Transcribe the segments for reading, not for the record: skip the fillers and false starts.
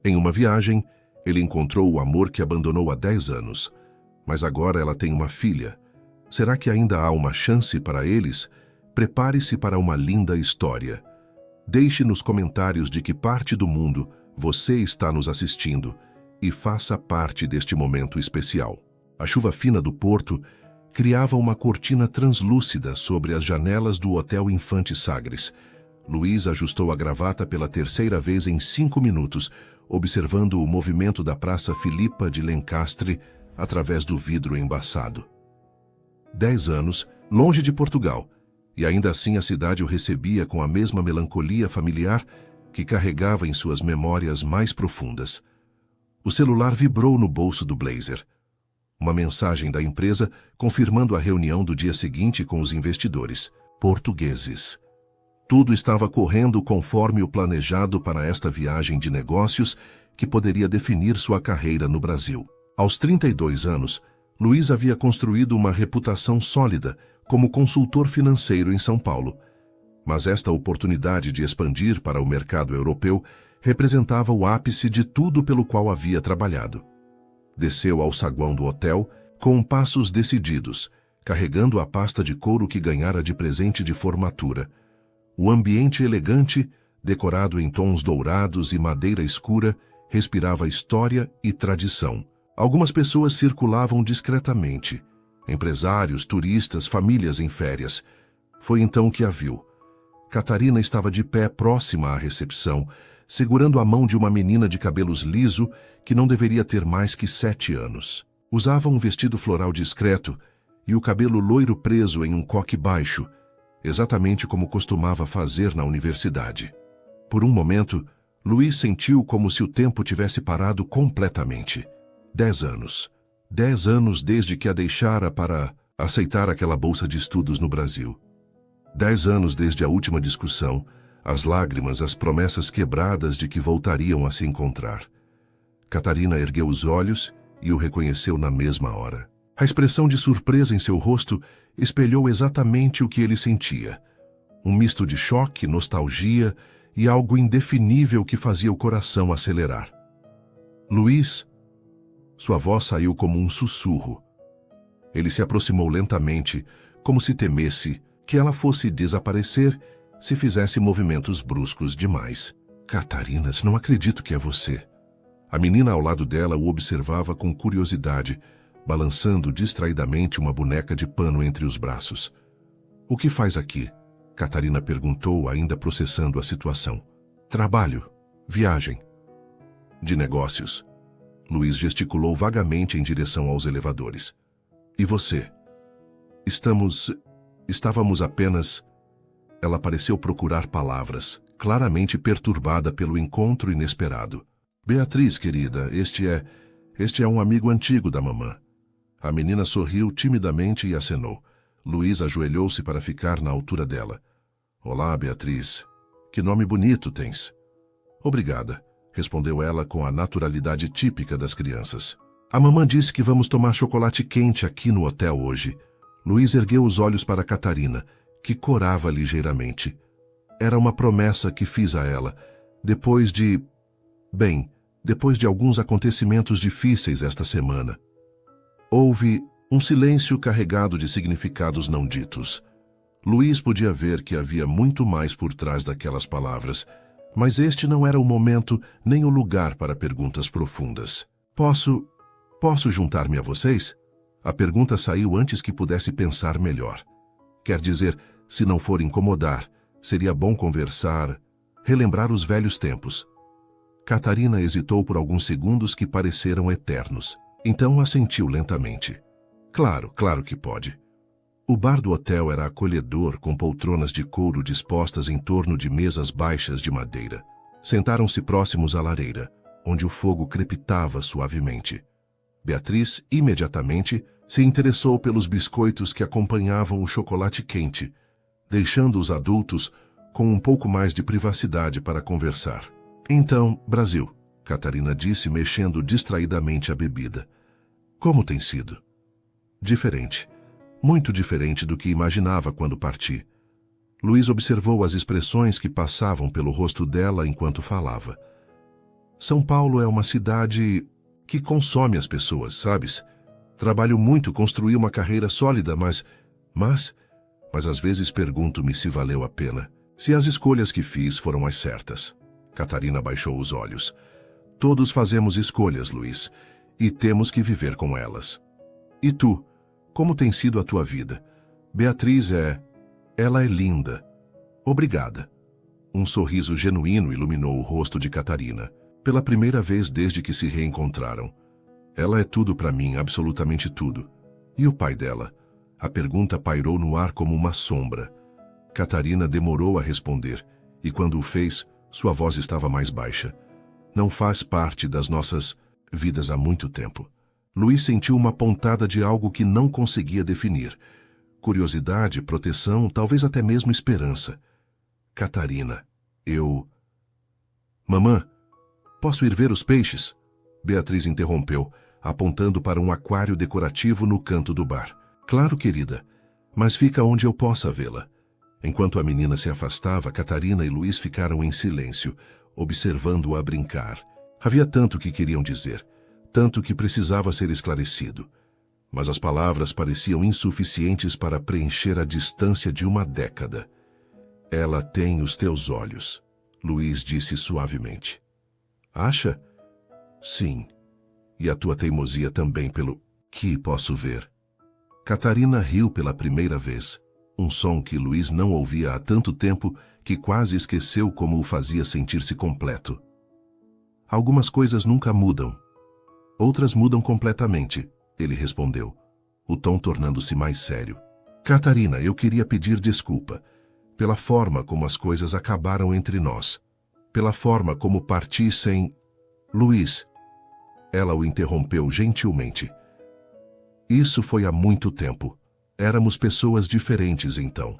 Em uma viagem, ele encontrou o amor que abandonou há 10 anos. Mas agora ela tem uma filha. Será que ainda há uma chance para eles? Prepare-se para uma linda história. Deixe nos comentários de que parte do mundo você está nos assistindo e faça parte deste momento especial. A chuva fina do porto criava uma cortina translúcida sobre as janelas do Hotel Infante Sagres. Luís ajustou a gravata pela terceira vez em 5 minutos, observando o movimento da Praça Filipa de Lencastre através do vidro embaçado. 10 anos, longe de Portugal, e ainda assim a cidade o recebia com a mesma melancolia familiar que carregava em suas memórias mais profundas. O celular vibrou no bolso do blazer. Uma mensagem da empresa confirmando a reunião do dia seguinte com os investidores portugueses. Tudo estava correndo conforme o planejado para esta viagem de negócios que poderia definir sua carreira no Brasil. Aos 32 anos, Luís havia construído uma reputação sólida como consultor financeiro em São Paulo. Mas esta oportunidade de expandir para o mercado europeu representava o ápice de tudo pelo qual havia trabalhado. Desceu ao saguão do hotel com passos decididos, carregando a pasta de couro que ganhara de presente de formatura. O ambiente elegante, decorado em tons dourados e madeira escura, respirava história e tradição. Algumas pessoas circulavam discretamente. Empresários, turistas, famílias em férias. Foi então que a viu. Catarina estava de pé próxima à recepção, segurando a mão de uma menina de cabelos liso que não deveria ter mais que 7 anos. Usava um vestido floral discreto e o cabelo loiro preso em um coque baixo, exatamente como costumava fazer na universidade. Por um momento, Luís sentiu como se o tempo tivesse parado completamente. 10 anos. 10 anos desde que a deixara para aceitar aquela bolsa de estudos no Brasil. 10 anos desde a última discussão, as lágrimas, as promessas quebradas de que voltariam a se encontrar. Catarina ergueu os olhos e o reconheceu na mesma hora. A expressão de surpresa em seu rosto espelhou exatamente o que ele sentia. Um misto de choque, nostalgia e algo indefinível que fazia o coração acelerar. Luís, sua voz saiu como um sussurro. Ele se aproximou lentamente, como se temesse que ela fosse desaparecer se fizesse movimentos bruscos demais. Catarina, não acredito que é você. A menina ao lado dela o observava com curiosidade, balançando distraidamente uma boneca de pano entre os braços. O que faz aqui? Catarina perguntou, ainda processando a situação. Trabalho. Viagem. De negócios. Luís gesticulou vagamente em direção aos elevadores. E você? Estávamos apenas... Ela pareceu procurar palavras, claramente perturbada pelo encontro inesperado. Beatriz, querida, este é um amigo antigo da mamã. A menina sorriu timidamente e acenou. Luís ajoelhou-se para ficar na altura dela. Olá, Beatriz. Que nome bonito tens. Obrigada, respondeu ela com a naturalidade típica das crianças. A mamã disse que vamos tomar chocolate quente aqui no hotel hoje. Luís ergueu os olhos para Catarina, que corava ligeiramente. Era uma promessa que fiz a ela, depois de alguns acontecimentos difíceis esta semana. Houve um silêncio carregado de significados não ditos. Luís podia ver que havia muito mais por trás daquelas palavras, mas este não era o momento nem o lugar para perguntas profundas. Posso juntar-me a vocês? A pergunta saiu antes que pudesse pensar melhor. Quer dizer, se não for incomodar, seria bom conversar, relembrar os velhos tempos. Catarina hesitou por alguns segundos que pareceram eternos. Então assentiu lentamente. Claro que pode. O bar do hotel era acolhedor, com poltronas de couro dispostas em torno de mesas baixas de madeira. Sentaram-se próximos à lareira, onde o fogo crepitava suavemente. Beatriz, imediatamente, se interessou pelos biscoitos que acompanhavam o chocolate quente, deixando os adultos com um pouco mais de privacidade para conversar. Então, Brasil, Catarina disse, mexendo distraidamente a bebida. Como tem sido? Diferente. Muito diferente do que imaginava quando parti. Luís observou as expressões que passavam pelo rosto dela enquanto falava. São Paulo é uma cidade que consome as pessoas, sabes? Trabalho muito, construí uma carreira sólida, mas às vezes pergunto-me se valeu a pena. Se as escolhas que fiz foram as certas. Catarina baixou os olhos. Todos fazemos escolhas, Luiz, e temos que viver com elas. E tu? Como tem sido a tua vida? Beatriz ela é linda. Obrigada. Um sorriso genuíno iluminou o rosto de Catarina, pela primeira vez desde que se reencontraram. Ela é tudo para mim, absolutamente tudo. E o pai dela? A pergunta pairou no ar como uma sombra. Catarina demorou a responder, e quando o fez, sua voz estava mais baixa. Não faz parte das nossas vidas há muito tempo. Luiz sentiu uma pontada de algo que não conseguia definir. Curiosidade, proteção, talvez até mesmo esperança. Catarina, Mamã, posso ir ver os peixes? Beatriz interrompeu, apontando para um aquário decorativo no canto do bar. Claro, querida, mas fica onde eu possa vê-la. Enquanto a menina se afastava, Catarina e Luiz ficaram em silêncio, observando-a brincar. Havia tanto que queriam dizer, tanto que precisava ser esclarecido. Mas as palavras pareciam insuficientes para preencher a distância de uma década. Ela tem os teus olhos, Luiz disse suavemente. Acha? Sim. E a tua teimosia também, pelo que posso ver. Catarina riu pela primeira vez, um som que Luiz não ouvia há tanto tempo que quase esqueceu como o fazia sentir-se completo. Algumas coisas nunca mudam. Outras mudam completamente, ele respondeu, o tom tornando-se mais sério. Catarina, eu queria pedir desculpa pela forma como as coisas acabaram entre nós, pela forma como parti sem... Luiz. Ela o interrompeu gentilmente. Isso foi há muito tempo. Éramos pessoas diferentes então.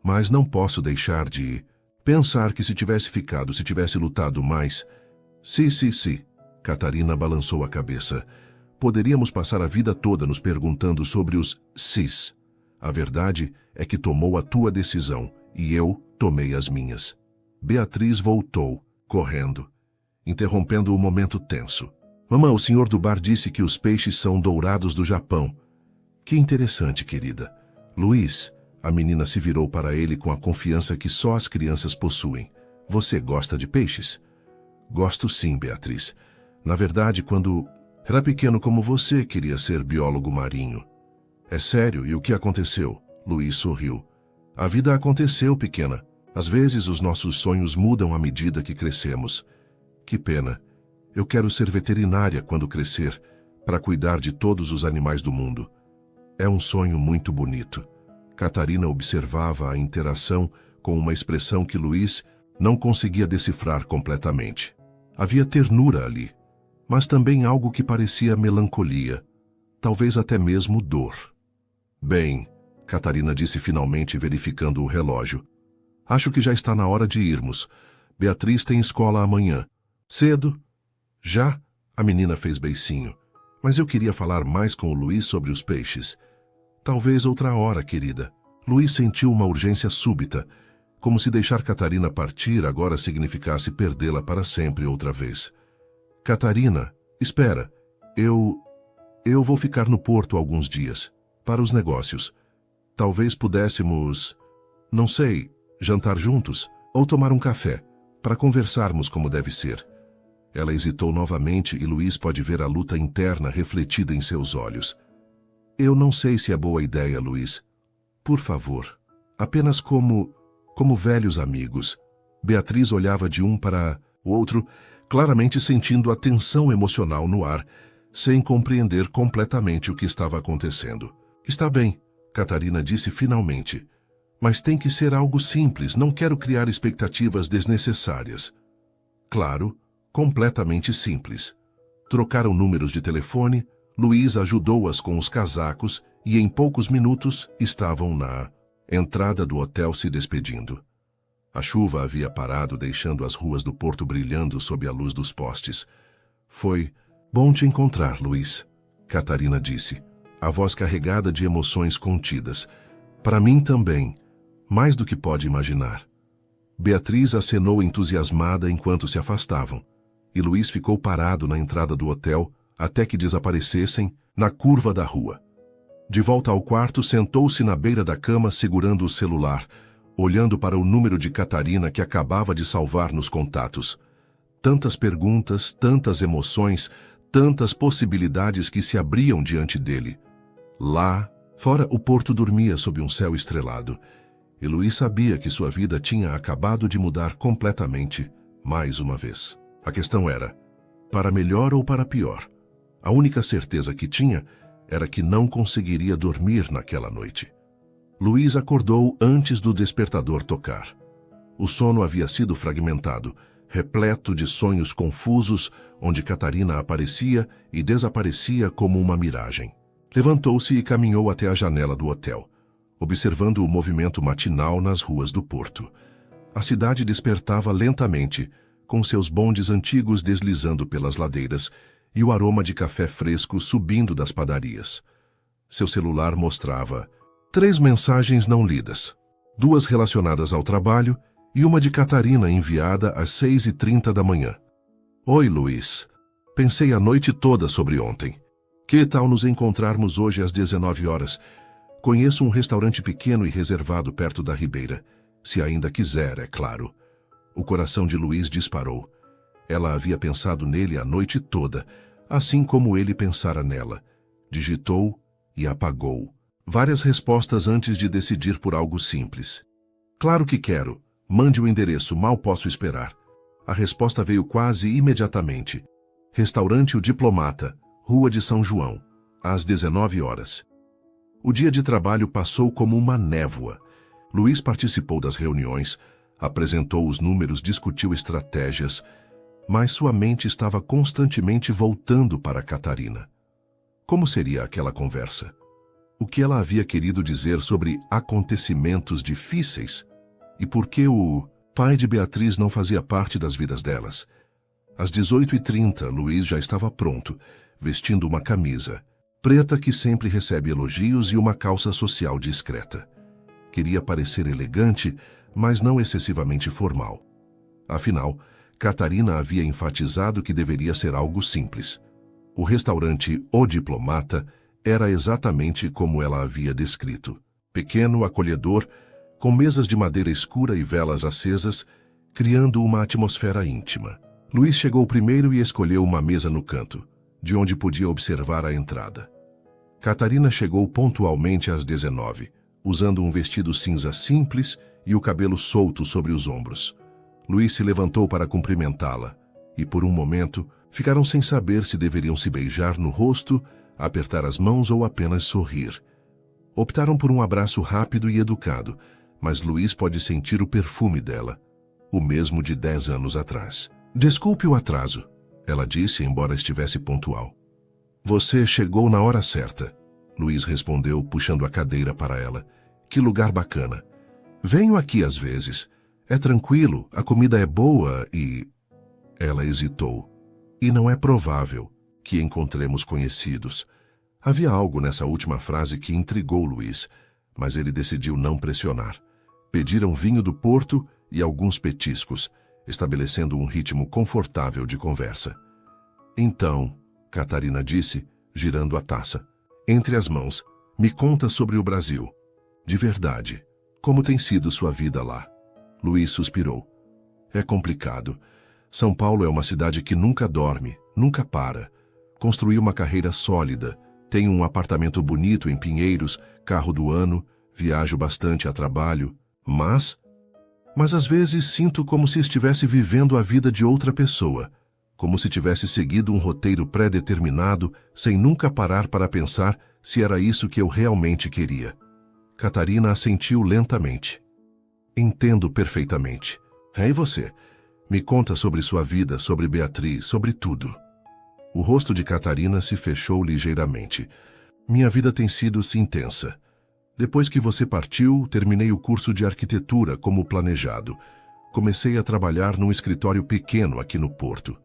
Mas não posso deixar de pensar que se tivesse ficado, se tivesse lutado mais... Sim. Catarina balançou a cabeça. Poderíamos passar a vida toda nos perguntando sobre os sis. A verdade é que tomou a tua decisão e eu tomei as minhas. Beatriz voltou, correndo, interrompendo o momento tenso. Mamã, o senhor do bar disse que os peixes são dourados do Japão. Que interessante, querida. Luiz, a menina se virou para ele com a confiança que só as crianças possuem. Você gosta de peixes? Gosto sim, Beatriz. Na verdade, quando era pequeno como você, queria ser biólogo marinho. É sério, e o que aconteceu? Luiz sorriu. A vida aconteceu, pequena. Às vezes os nossos sonhos mudam à medida que crescemos. Que pena. Eu quero ser veterinária quando crescer, para cuidar de todos os animais do mundo. É um sonho muito bonito. Catarina observava a interação com uma expressão que Luiz não conseguia decifrar completamente. Havia ternura ali, mas também algo que parecia melancolia, talvez até mesmo dor. Bem, Catarina disse finalmente, verificando o relógio. Acho que já está na hora de irmos. Beatriz tem escola amanhã. Cedo? Já? A menina fez beicinho. Mas eu queria falar mais com o Luiz sobre os peixes. Talvez outra hora, querida. Luiz sentiu uma urgência súbita, como se deixar Catarina partir agora significasse perdê-la para sempre outra vez. Catarina, espera. Eu vou ficar no porto alguns dias, para os negócios. Talvez pudéssemos, não sei, jantar juntos ou tomar um café, para conversarmos como deve ser. Ela hesitou novamente e Luiz pode ver a luta interna refletida em seus olhos. Eu não sei se é boa ideia, Luiz. Por favor, apenas como velhos amigos. Beatriz olhava de um para o outro, claramente sentindo a tensão emocional no ar, sem compreender completamente o que estava acontecendo. Está bem, Catarina disse finalmente. Mas tem que ser algo simples, não quero criar expectativas desnecessárias. Claro, completamente simples. Trocaram números de telefone, Luiz ajudou-as com os casacos e em poucos minutos estavam na entrada do hotel se despedindo. A chuva havia parado, deixando as ruas do porto brilhando sob a luz dos postes. Foi bom te encontrar, Luiz, Catarina disse, a voz carregada de emoções contidas. Para mim também, mais do que pode imaginar. Beatriz acenou entusiasmada enquanto se afastavam. e Luís ficou parado na entrada do hotel até que desaparecessem na curva da rua. De volta ao quarto, sentou-se na beira da cama segurando o celular, olhando para o número de Catarina que acabava de salvar nos contatos. Tantas perguntas, tantas emoções, tantas possibilidades que se abriam diante dele. Lá, fora, o porto dormia sob um céu estrelado, e Luís sabia que sua vida tinha acabado de mudar completamente, mais uma vez. A questão era, para melhor ou para pior? A única certeza que tinha era que não conseguiria dormir naquela noite. Luís acordou antes do despertador tocar. O sono havia sido fragmentado, repleto de sonhos confusos, onde Catarina aparecia e desaparecia como uma miragem. Levantou-se e caminhou até a janela do hotel, observando o movimento matinal nas ruas do porto. A cidade despertava lentamente, com seus bondes antigos deslizando pelas ladeiras e o aroma de café fresco subindo das padarias. Seu celular mostrava 3 mensagens não lidas, 2 relacionadas ao trabalho e uma de Catarina enviada às 6h30 da manhã. Oi, Luís. Pensei a noite toda sobre ontem. Que tal nos encontrarmos hoje às 19 horas? Conheço um restaurante pequeno e reservado perto da Ribeira. Se ainda quiser, é claro. O coração de Luís disparou. Ela havia pensado nele a noite toda, assim como ele pensara nela. Digitou e apagou várias respostas antes de decidir por algo simples. Claro que quero. Mande o endereço, mal posso esperar. A resposta veio quase imediatamente. Restaurante O Diplomata, Rua de São João, às 19 horas. O dia de trabalho passou como uma névoa. Luís participou das reuniões, apresentou os números, discutiu estratégias, mas sua mente estava constantemente voltando para Catarina. Como seria aquela conversa? O que ela havia querido dizer sobre acontecimentos difíceis? E por que o pai de Beatriz não fazia parte das vidas delas? Às 18h30, Luís já estava pronto, vestindo uma camisa preta que sempre recebe elogios e uma calça social discreta. Queria parecer elegante, mas não excessivamente formal. Afinal, Catarina havia enfatizado que deveria ser algo simples. O restaurante O Diplomata era exatamente como ela havia descrito. Pequeno, acolhedor, com mesas de madeira escura e velas acesas, criando uma atmosfera íntima. Luís chegou primeiro e escolheu uma mesa no canto, de onde podia observar a entrada. Catarina chegou pontualmente às 19, usando um vestido cinza simples e o cabelo solto sobre os ombros. Luís se levantou para cumprimentá-la, e por um momento ficaram sem saber se deveriam se beijar no rosto, apertar as mãos ou apenas sorrir. Optaram por um abraço rápido e educado, mas Luís pode sentir o perfume dela, o mesmo de 10 anos atrás. Desculpe o atraso, ela disse, embora estivesse pontual. Você chegou na hora certa, Luís respondeu, puxando a cadeira para ela. Que lugar bacana. Venho aqui às vezes. É tranquilo, a comida é boa e... Ela hesitou. E não é provável que encontremos conhecidos. Havia algo nessa última frase que intrigou Luís, mas ele decidiu não pressionar. Pediram vinho do Porto e alguns petiscos, estabelecendo um ritmo confortável de conversa. Então, Catarina disse, girando a taça, entre as mãos, me conta sobre o Brasil. De verdade, como tem sido sua vida lá? Luís suspirou. É complicado. São Paulo é uma cidade que nunca dorme, nunca para. Construí uma carreira sólida, tenho um apartamento bonito em Pinheiros, carro do ano, viajo bastante a trabalho, mas às vezes sinto como se estivesse vivendo a vida de outra pessoa, como se tivesse seguido um roteiro pré-determinado, sem nunca parar para pensar se era isso que eu realmente queria. Catarina assentiu lentamente. Entendo perfeitamente. E você? Me conta sobre sua vida, sobre Beatriz, sobre tudo. O rosto de Catarina se fechou ligeiramente. Minha vida tem sido intensa. Depois que você partiu, terminei o curso de arquitetura como planejado. Comecei a trabalhar num escritório pequeno aqui no Porto.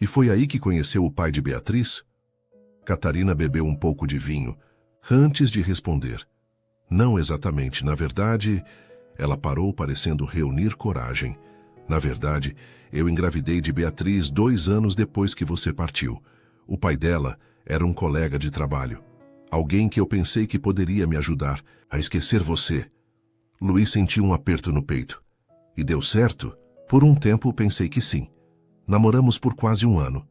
E foi aí que conheceu o pai de Beatriz? Catarina bebeu um pouco de vinho, antes de responder. Não exatamente, na verdade... Ela parou parecendo reunir coragem. Na verdade, Eu engravidei de Beatriz 2 anos depois que você partiu. O pai dela era um colega de trabalho. Alguém que eu pensei que poderia me ajudar a esquecer você. Luiz sentiu um aperto no peito. E deu certo? Por um tempo pensei que sim. Namoramos por quase 1 ano.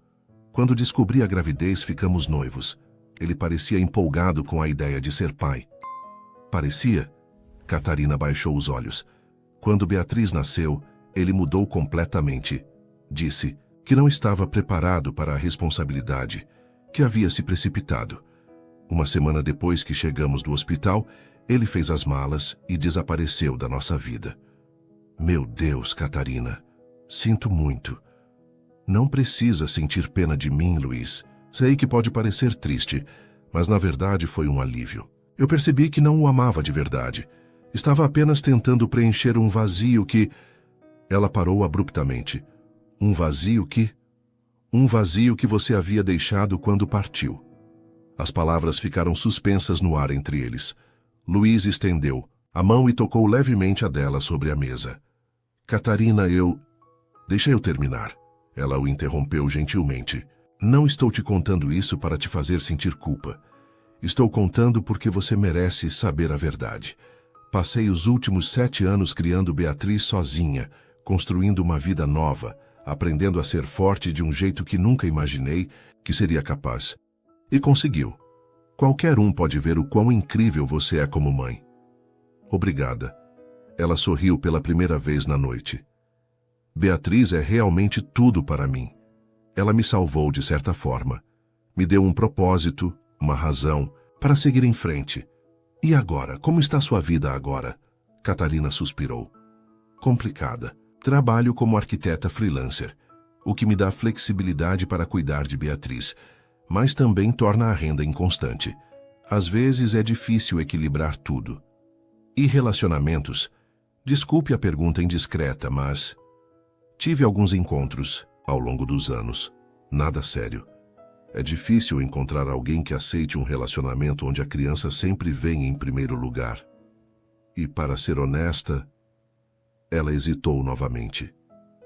Quando descobri a gravidez, ficamos noivos. Ele parecia empolgado com a ideia de ser pai. Parecia? Catarina baixou os olhos. Quando Beatriz nasceu, ele mudou completamente. Disse que não estava preparado para a responsabilidade, que havia se precipitado. 1 semana depois que chegamos do hospital, ele fez as malas e desapareceu da nossa vida. Meu Deus, Catarina, sinto muito. Não precisa sentir pena de mim, Luiz. Sei que pode parecer triste, mas na verdade foi um alívio. Eu percebi que não o amava de verdade. Estava apenas tentando preencher um vazio que... Ela parou abruptamente. Um vazio que... Um vazio que você havia deixado quando partiu. As palavras ficaram suspensas no ar entre eles. Luiz estendeu a mão e tocou levemente a dela sobre a mesa. Catarina, Deixa eu terminar. Ela o interrompeu gentilmente. Não estou te contando isso para te fazer sentir culpa. Estou contando porque você merece saber a verdade. Passei os últimos 7 anos criando Beatriz sozinha, construindo uma vida nova, aprendendo a ser forte de um jeito que nunca imaginei que seria capaz. E conseguiu. Qualquer um pode ver o quão incrível você é como mãe. Obrigada. Ela sorriu pela primeira vez na noite. Beatriz é realmente tudo para mim. Ela me salvou de certa forma. Me deu um propósito, uma razão, para seguir em frente. E agora, como está sua vida agora? Catarina suspirou. Complicada. Trabalho como arquiteta freelancer, o que me dá flexibilidade para cuidar de Beatriz, mas também torna a renda inconstante. Às vezes é difícil equilibrar tudo. E relacionamentos? Desculpe a pergunta indiscreta, mas... Tive alguns encontros ao longo dos anos. Nada sério. É difícil encontrar alguém que aceite um relacionamento onde a criança sempre vem em primeiro lugar. E para ser honesta... Ela hesitou novamente.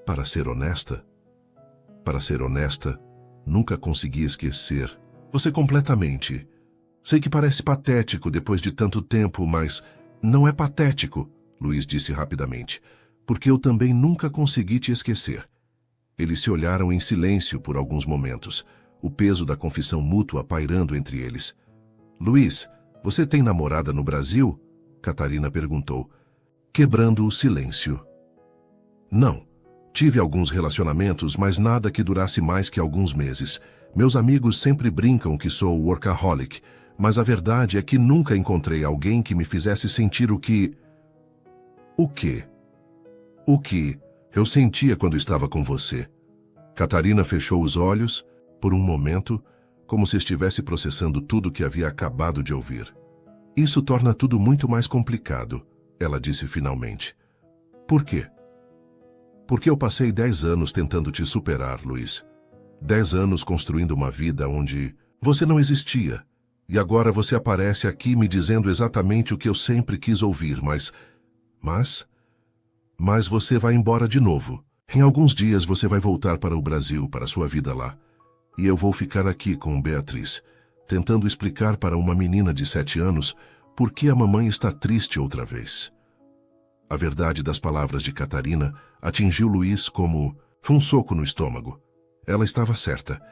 Para ser honesta? Para ser honesta, nunca consegui esquecer. Você completamente. Sei que parece patético depois de tanto tempo, mas não é patético, Luiz disse rapidamente, porque eu também nunca consegui te esquecer. Eles se olharam em silêncio por alguns momentos, o peso da confissão mútua pairando entre eles. Luiz, você tem namorada no Brasil? Catarina perguntou, quebrando o silêncio. Não. Tive alguns relacionamentos, mas nada que durasse mais que alguns meses. Meus amigos sempre brincam que sou workaholic, mas a verdade é que nunca encontrei alguém que me fizesse sentir o que... O quê? O que eu sentia quando estava com você. Catarina fechou os olhos, por um momento, como se estivesse processando tudo que havia acabado de ouvir. Isso torna tudo muito mais complicado, ela disse finalmente. Por quê? Porque eu passei 10 anos tentando te superar, Luiz. 10 anos construindo uma vida onde você não existia. E agora você aparece aqui me dizendo exatamente o que eu sempre quis ouvir, Mas você vai embora de novo. Em alguns dias você vai voltar para o Brasil, para sua vida lá. E eu vou ficar aqui com Beatriz, tentando explicar para uma menina de 7 anos por que a mamãe está triste outra vez. A verdade das palavras de Catarina atingiu Luiz como um soco no estômago. Ela estava certa.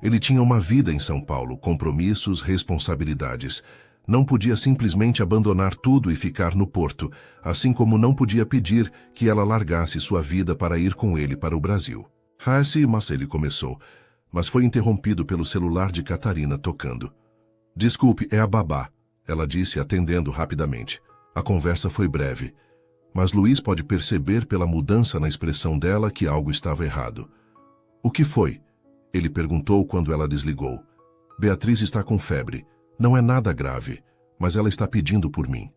Ele tinha uma vida em São Paulo, compromissos, responsabilidades. Não podia simplesmente abandonar tudo e ficar no Porto, assim como não podia pedir que ela largasse sua vida para ir com ele para o Brasil. Mas ele começou, mas foi interrompido pelo celular de Catarina tocando. Desculpe, é a babá, ela disse atendendo rapidamente. A conversa foi breve, mas Luiz pode perceber pela mudança na expressão dela que algo estava errado. O que foi? Ele perguntou quando ela desligou. Beatriz está com febre. Não é nada grave, mas ela está pedindo por mim.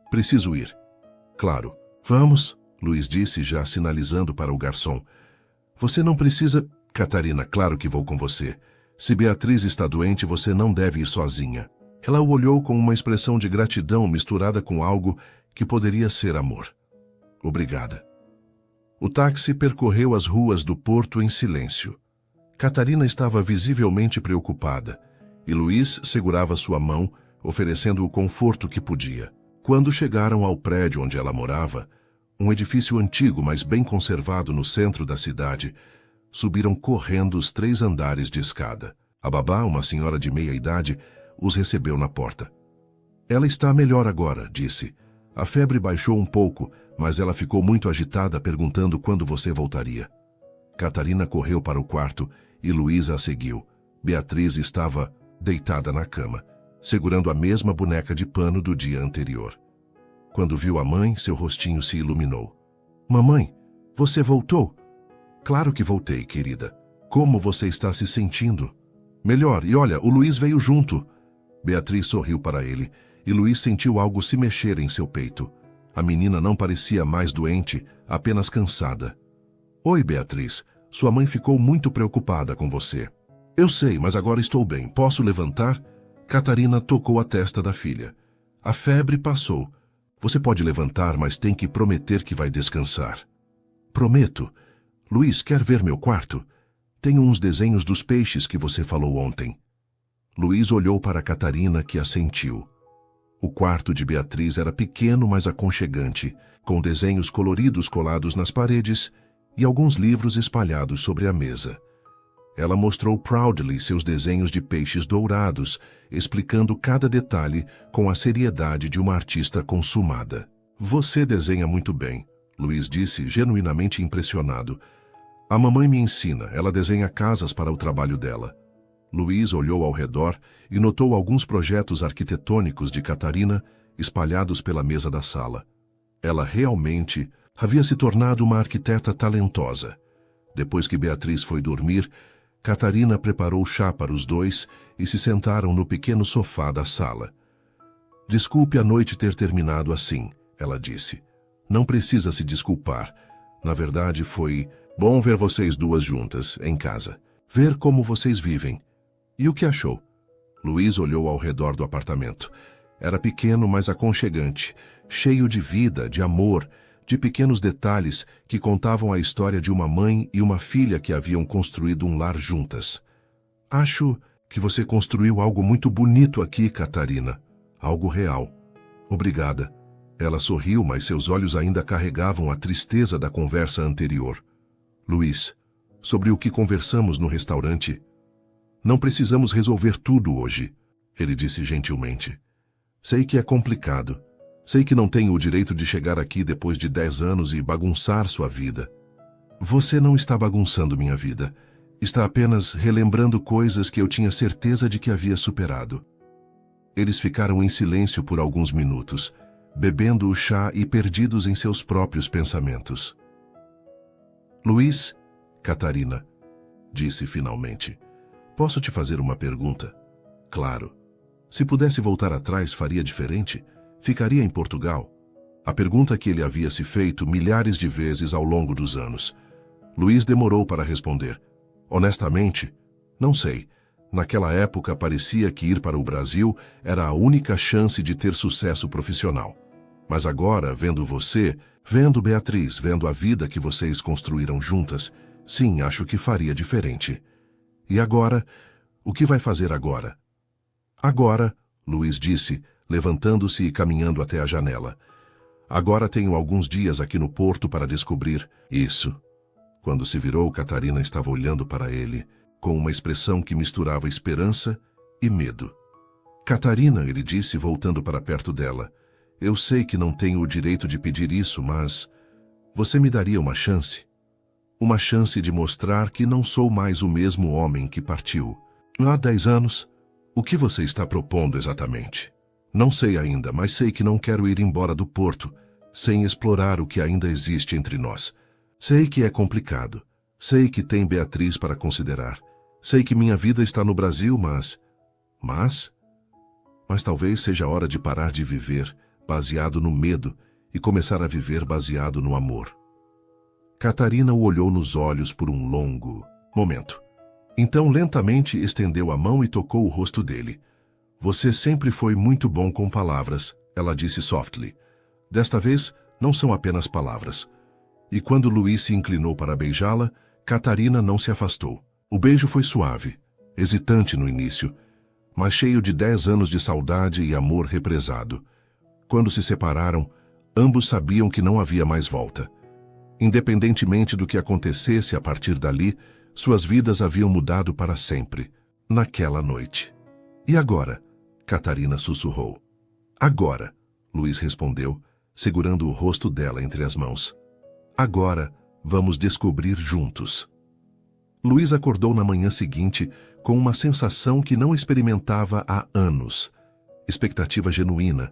Preciso ir. Claro. Vamos, Luiz disse, já sinalizando para o garçom. Você não precisa... Catarina, claro que vou com você. Se Beatriz está doente, você não deve ir sozinha. Ela o olhou com uma expressão de gratidão misturada com algo que poderia ser amor. Obrigada. O táxi percorreu as ruas do porto em silêncio. Catarina estava visivelmente preocupada, e Luiz segurava sua mão, oferecendo o conforto que podia. Quando chegaram ao prédio onde ela morava, um edifício antigo, mas bem conservado no centro da cidade, subiram correndo os 3 andares de escada. A babá, uma senhora de meia idade, os recebeu na porta. Ela está melhor agora, disse. A febre baixou um pouco, mas ela ficou muito agitada perguntando quando você voltaria. Catarina correu para o quarto e Luísa a seguiu. Beatriz estava deitada na cama, segurando a mesma boneca de pano do dia anterior. Quando viu a mãe, seu rostinho se iluminou. Mamãe, você voltou? Claro que voltei, querida. Como você está se sentindo? Melhor, e olha, o Luiz veio junto. Beatriz sorriu para ele, e Luiz sentiu algo se mexer em seu peito. A menina não parecia mais doente, apenas cansada. Oi, Beatriz. Sua mãe ficou muito preocupada com você. Eu sei, mas agora estou bem. Posso levantar? Catarina tocou a testa da filha. A febre passou. Você pode levantar, mas tem que prometer que vai descansar. Prometo. Luiz, quer ver meu quarto? Tenho uns desenhos dos peixes que você falou ontem. Luiz olhou para Catarina, que assentiu. O quarto de Beatriz era pequeno, mas aconchegante, com desenhos coloridos colados nas paredes e alguns livros espalhados sobre a mesa. Ela mostrou proudly seus desenhos de peixes dourados, explicando cada detalhe com a seriedade de uma artista consumada. Você desenha muito bem, Luiz disse, genuinamente impressionado. A mamãe me ensina, ela desenha casas para o trabalho dela. Luiz olhou ao redor e notou alguns projetos arquitetônicos de Catarina espalhados pela mesa da sala. Ela realmente havia se tornado uma arquiteta talentosa. Depois que Beatriz foi dormir, Catarina preparou chá para os dois e se sentaram no pequeno sofá da sala. Desculpe a noite ter terminado assim, ela disse. Não precisa se desculpar. Na verdade, foi bom ver vocês duas juntas, em casa. Ver como vocês vivem. E o que achou? Luiz olhou ao redor do apartamento. Era pequeno, mas aconchegante, cheio de vida, de amor, de pequenos detalhes que contavam a história de uma mãe e uma filha que haviam construído um lar juntas. Acho que você construiu algo muito bonito aqui, Catarina. Algo real. Obrigada. Ela sorriu, mas seus olhos ainda carregavam a tristeza da conversa anterior. Luiz, sobre o que conversamos no restaurante. Não precisamos resolver tudo hoje, ele disse gentilmente. Sei que é complicado. Sei que não tenho o direito de chegar aqui depois de 10 anos e bagunçar sua vida. Você não está bagunçando minha vida. Está apenas relembrando coisas que eu tinha certeza de que havia superado. Eles ficaram em silêncio por alguns minutos, bebendo o chá e perdidos em seus próprios pensamentos. Luiz, Catarina, disse finalmente. Posso te fazer uma pergunta? Claro. Se pudesse voltar atrás, faria diferente? Ficaria em Portugal? A pergunta que ele havia se feito milhares de vezes ao longo dos anos. Luiz demorou para responder. Honestamente, não sei. Naquela época parecia que ir para o Brasil era a única chance de ter sucesso profissional. Mas agora, vendo você, vendo Beatriz, vendo a vida que vocês construíram juntas, sim, acho que faria diferente. E agora? O que vai fazer agora? Agora, Luiz disse, levantando-se e caminhando até a janela. Agora tenho alguns dias aqui no porto para descobrir isso. Quando se virou, Catarina estava olhando para ele, com uma expressão que misturava esperança e medo. Catarina, ele disse, voltando para perto dela, eu sei que não tenho o direito de pedir isso, mas você me daria uma chance? Uma chance de mostrar que não sou mais o mesmo homem que partiu. Há 10 anos, o que você está propondo exatamente? Não sei ainda, mas sei que não quero ir embora do porto, sem explorar o que ainda existe entre nós. Sei que é complicado. Sei que tem Beatriz para considerar. Sei que minha vida está no Brasil, mas talvez seja a hora de parar de viver baseado no medo e começar a viver baseado no amor. Catarina o olhou nos olhos por um longo momento. Então lentamente estendeu a mão e tocou o rosto dele. Você sempre foi muito bom com palavras, ela disse softly. Desta vez, não são apenas palavras. E quando Luiz se inclinou para beijá-la, Catarina não se afastou. O beijo foi suave, hesitante no início, mas cheio de 10 anos de saudade e amor represado. Quando se separaram, ambos sabiam que não havia mais volta. Independentemente do que acontecesse a partir dali, suas vidas haviam mudado para sempre, naquela noite. E agora? Catarina sussurrou. Agora, Luiz respondeu, segurando o rosto dela entre as mãos. Agora, vamos descobrir juntos. Luiz acordou na manhã seguinte com uma sensação que não experimentava há anos. Expectativa genuína,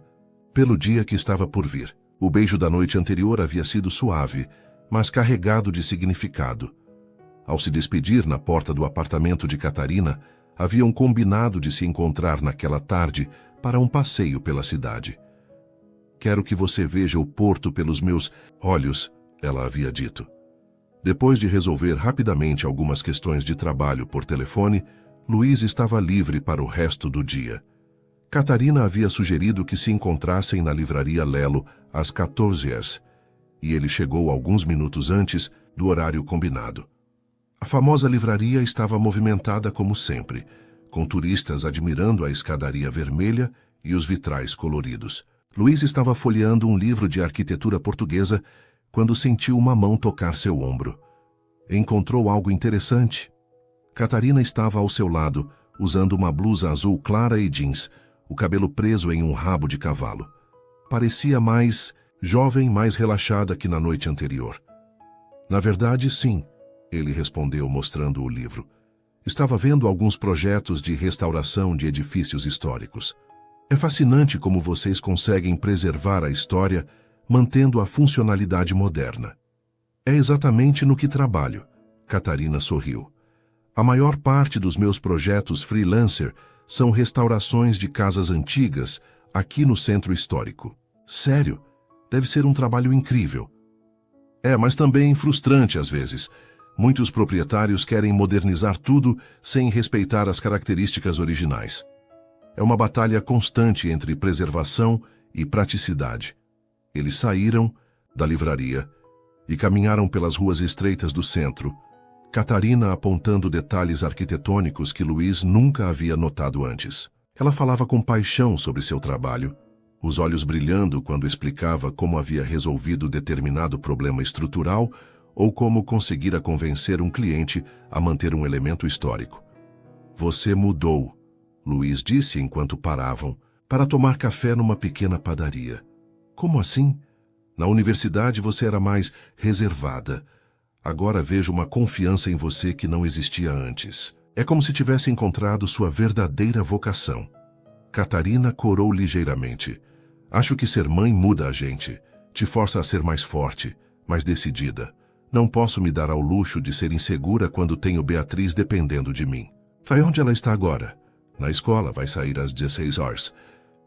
pelo dia que estava por vir. O beijo da noite anterior havia sido suave, mas carregado de significado. Ao se despedir na porta do apartamento de Catarina, haviam combinado de se encontrar naquela tarde para um passeio pela cidade. Quero que você veja o porto pelos meus olhos, ela havia dito. Depois de resolver rapidamente algumas questões de trabalho por telefone, Luiz estava livre para o resto do dia. Catarina havia sugerido que se encontrassem na livraria Lelo às 14h, e ele chegou alguns minutos antes do horário combinado. A famosa livraria estava movimentada como sempre, com turistas admirando a escadaria vermelha e os vitrais coloridos. Luiz estava folheando um livro de arquitetura portuguesa quando sentiu uma mão tocar seu ombro. Encontrou algo interessante. Catarina estava ao seu lado, usando uma blusa azul clara e jeans, o cabelo preso em um rabo de cavalo. Parecia mais jovem, mais relaxada que na noite anterior. Na verdade, sim, ele respondeu mostrando o livro. Estava vendo alguns projetos de restauração de edifícios históricos. É fascinante como vocês conseguem preservar a história mantendo a funcionalidade moderna. É exatamente no que trabalho, Catarina sorriu. A maior parte dos meus projetos freelancer são restaurações de casas antigas aqui no centro histórico. Sério, deve ser um trabalho incrível. É, mas também frustrante às vezes. Muitos proprietários querem modernizar tudo sem respeitar as características originais. É uma batalha constante entre preservação e praticidade. Eles saíram da livraria e caminharam pelas ruas estreitas do centro, Catarina apontando detalhes arquitetônicos que Luiz nunca havia notado antes. Ela falava com paixão sobre seu trabalho, os olhos brilhando quando explicava como havia resolvido determinado problema estrutural ou como conseguira convencer um cliente a manter um elemento histórico. Você mudou, Luiz disse enquanto paravam, para tomar café numa pequena padaria. Como assim? Na universidade você era mais reservada. Agora vejo uma confiança em você que não existia antes. É como se tivesse encontrado sua verdadeira vocação. Catarina corou ligeiramente. Acho que ser mãe muda a gente. Te força a ser mais forte, mais decidida. Não posso me dar ao luxo de ser insegura quando tenho Beatriz dependendo de mim. Vai onde ela está agora? Na escola, vai sair às 16h.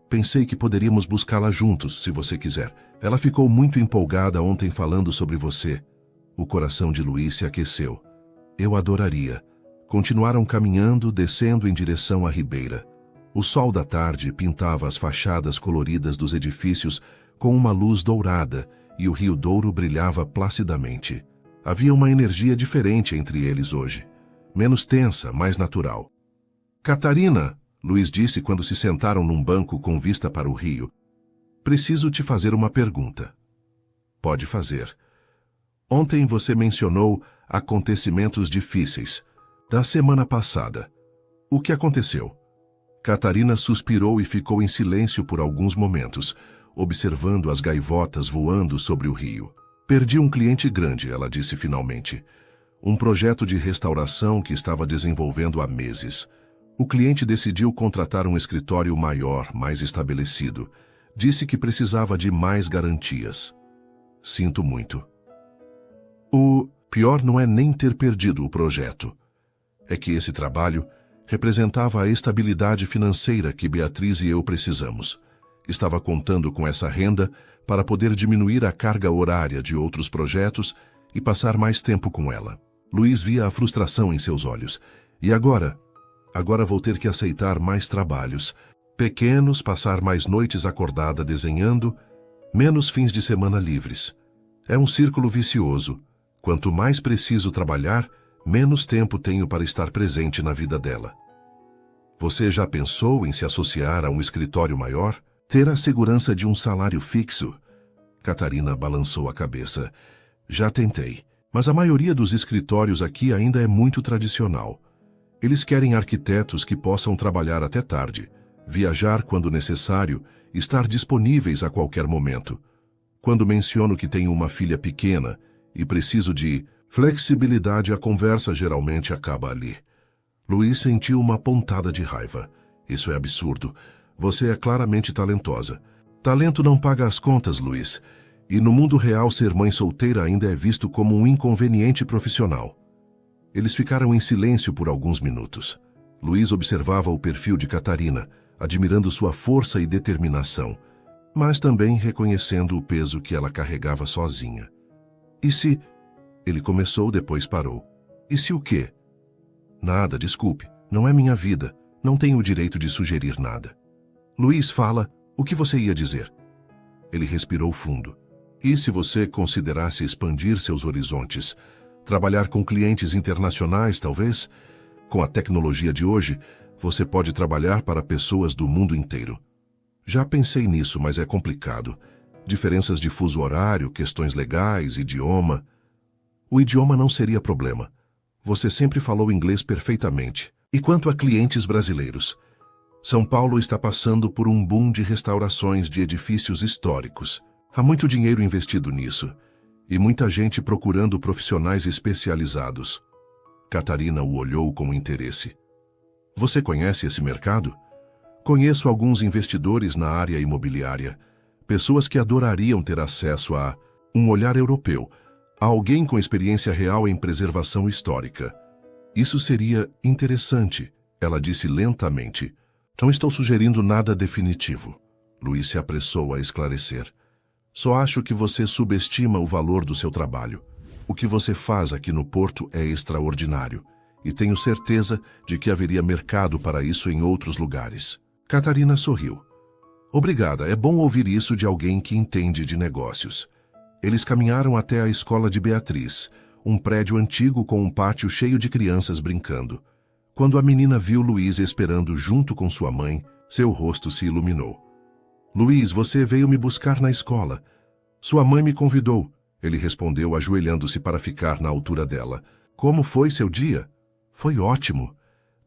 Pensei que poderíamos buscá-la juntos, se você quiser. Ela ficou muito empolgada ontem falando sobre você. O coração de Luiz se aqueceu. Eu adoraria. Continuaram caminhando, descendo em direção à ribeira. O sol da tarde pintava as fachadas coloridas dos edifícios com uma luz dourada e o Rio Douro brilhava placidamente. Havia uma energia diferente entre eles hoje. Menos tensa, mais natural. Catarina, Luiz disse quando se sentaram num banco com vista para o rio. Preciso te fazer uma pergunta. Pode fazer. Ontem você mencionou acontecimentos difíceis. Da semana passada. O que aconteceu? Catarina suspirou e ficou em silêncio por alguns momentos, observando as gaivotas voando sobre o rio. Perdi um cliente grande, ela disse finalmente. Um projeto de restauração que estava desenvolvendo há meses. O cliente decidiu contratar um escritório maior, mais estabelecido. Disse que precisava de mais garantias. Sinto muito. O pior não é nem ter perdido o projeto. É que esse trabalho representava a estabilidade financeira que Beatriz e eu precisamos. Estava contando com essa renda para poder diminuir a carga horária de outros projetos e passar mais tempo com ela. Luiz via a frustração em seus olhos. E agora? Agora vou ter que aceitar mais trabalhos. Pequenos, passar mais noites acordada desenhando, menos fins de semana livres. É um círculo vicioso. Quanto mais preciso trabalhar, menos tempo tenho para estar presente na vida dela. Você já pensou em se associar a um escritório maior? Ter a segurança de um salário fixo? Catarina balançou a cabeça. Já tentei, mas a maioria dos escritórios aqui ainda é muito tradicional. Eles querem arquitetos que possam trabalhar até tarde, viajar quando necessário, estar disponíveis a qualquer momento. Quando menciono que tenho uma filha pequena e preciso de flexibilidade, a conversa geralmente acaba ali. Luiz sentiu uma pontada de raiva. Isso é absurdo. Você é claramente talentosa. Talento não paga as contas, Luiz. E no mundo real, ser mãe solteira ainda é visto como um inconveniente profissional. Eles ficaram em silêncio por alguns minutos. Luiz observava o perfil de Catarina, admirando sua força e determinação, mas também reconhecendo o peso que ela carregava sozinha. E se... Ele começou, depois parou. E se o quê? Nada, desculpe. Não é minha vida. Não tenho o direito de sugerir nada. Luiz, fala. O que você ia dizer? Ele respirou fundo. E se você considerasse expandir seus horizontes? Trabalhar com clientes internacionais, talvez? Com a tecnologia de hoje, você pode trabalhar para pessoas do mundo inteiro. Já pensei nisso, mas é complicado. Diferenças de fuso horário, questões legais, idioma... O idioma não seria problema. Você sempre falou inglês perfeitamente. E quanto a clientes brasileiros? São Paulo está passando por um boom de restaurações de edifícios históricos. Há muito dinheiro investido nisso. E muita gente procurando profissionais especializados. Catarina o olhou com interesse. Você conhece esse mercado? Conheço alguns investidores na área imobiliária. Pessoas que adorariam ter acesso a um olhar europeu. A alguém com experiência real em preservação histórica. Isso seria interessante, ela disse lentamente. Não estou sugerindo nada definitivo. Luiz se apressou a esclarecer. Só acho que você subestima o valor do seu trabalho. O que você faz aqui no Porto é extraordinário, e tenho certeza de que haveria mercado para isso em outros lugares. Catarina sorriu. Obrigada, é bom ouvir isso de alguém que entende de negócios. Eles caminharam até a escola de Beatriz, um prédio antigo com um pátio cheio de crianças brincando. Quando a menina viu Luiz esperando junto com sua mãe, seu rosto se iluminou. Luiz, você veio me buscar na escola. Sua mãe me convidou, ele respondeu ajoelhando-se para ficar na altura dela. Como foi seu dia? Foi ótimo.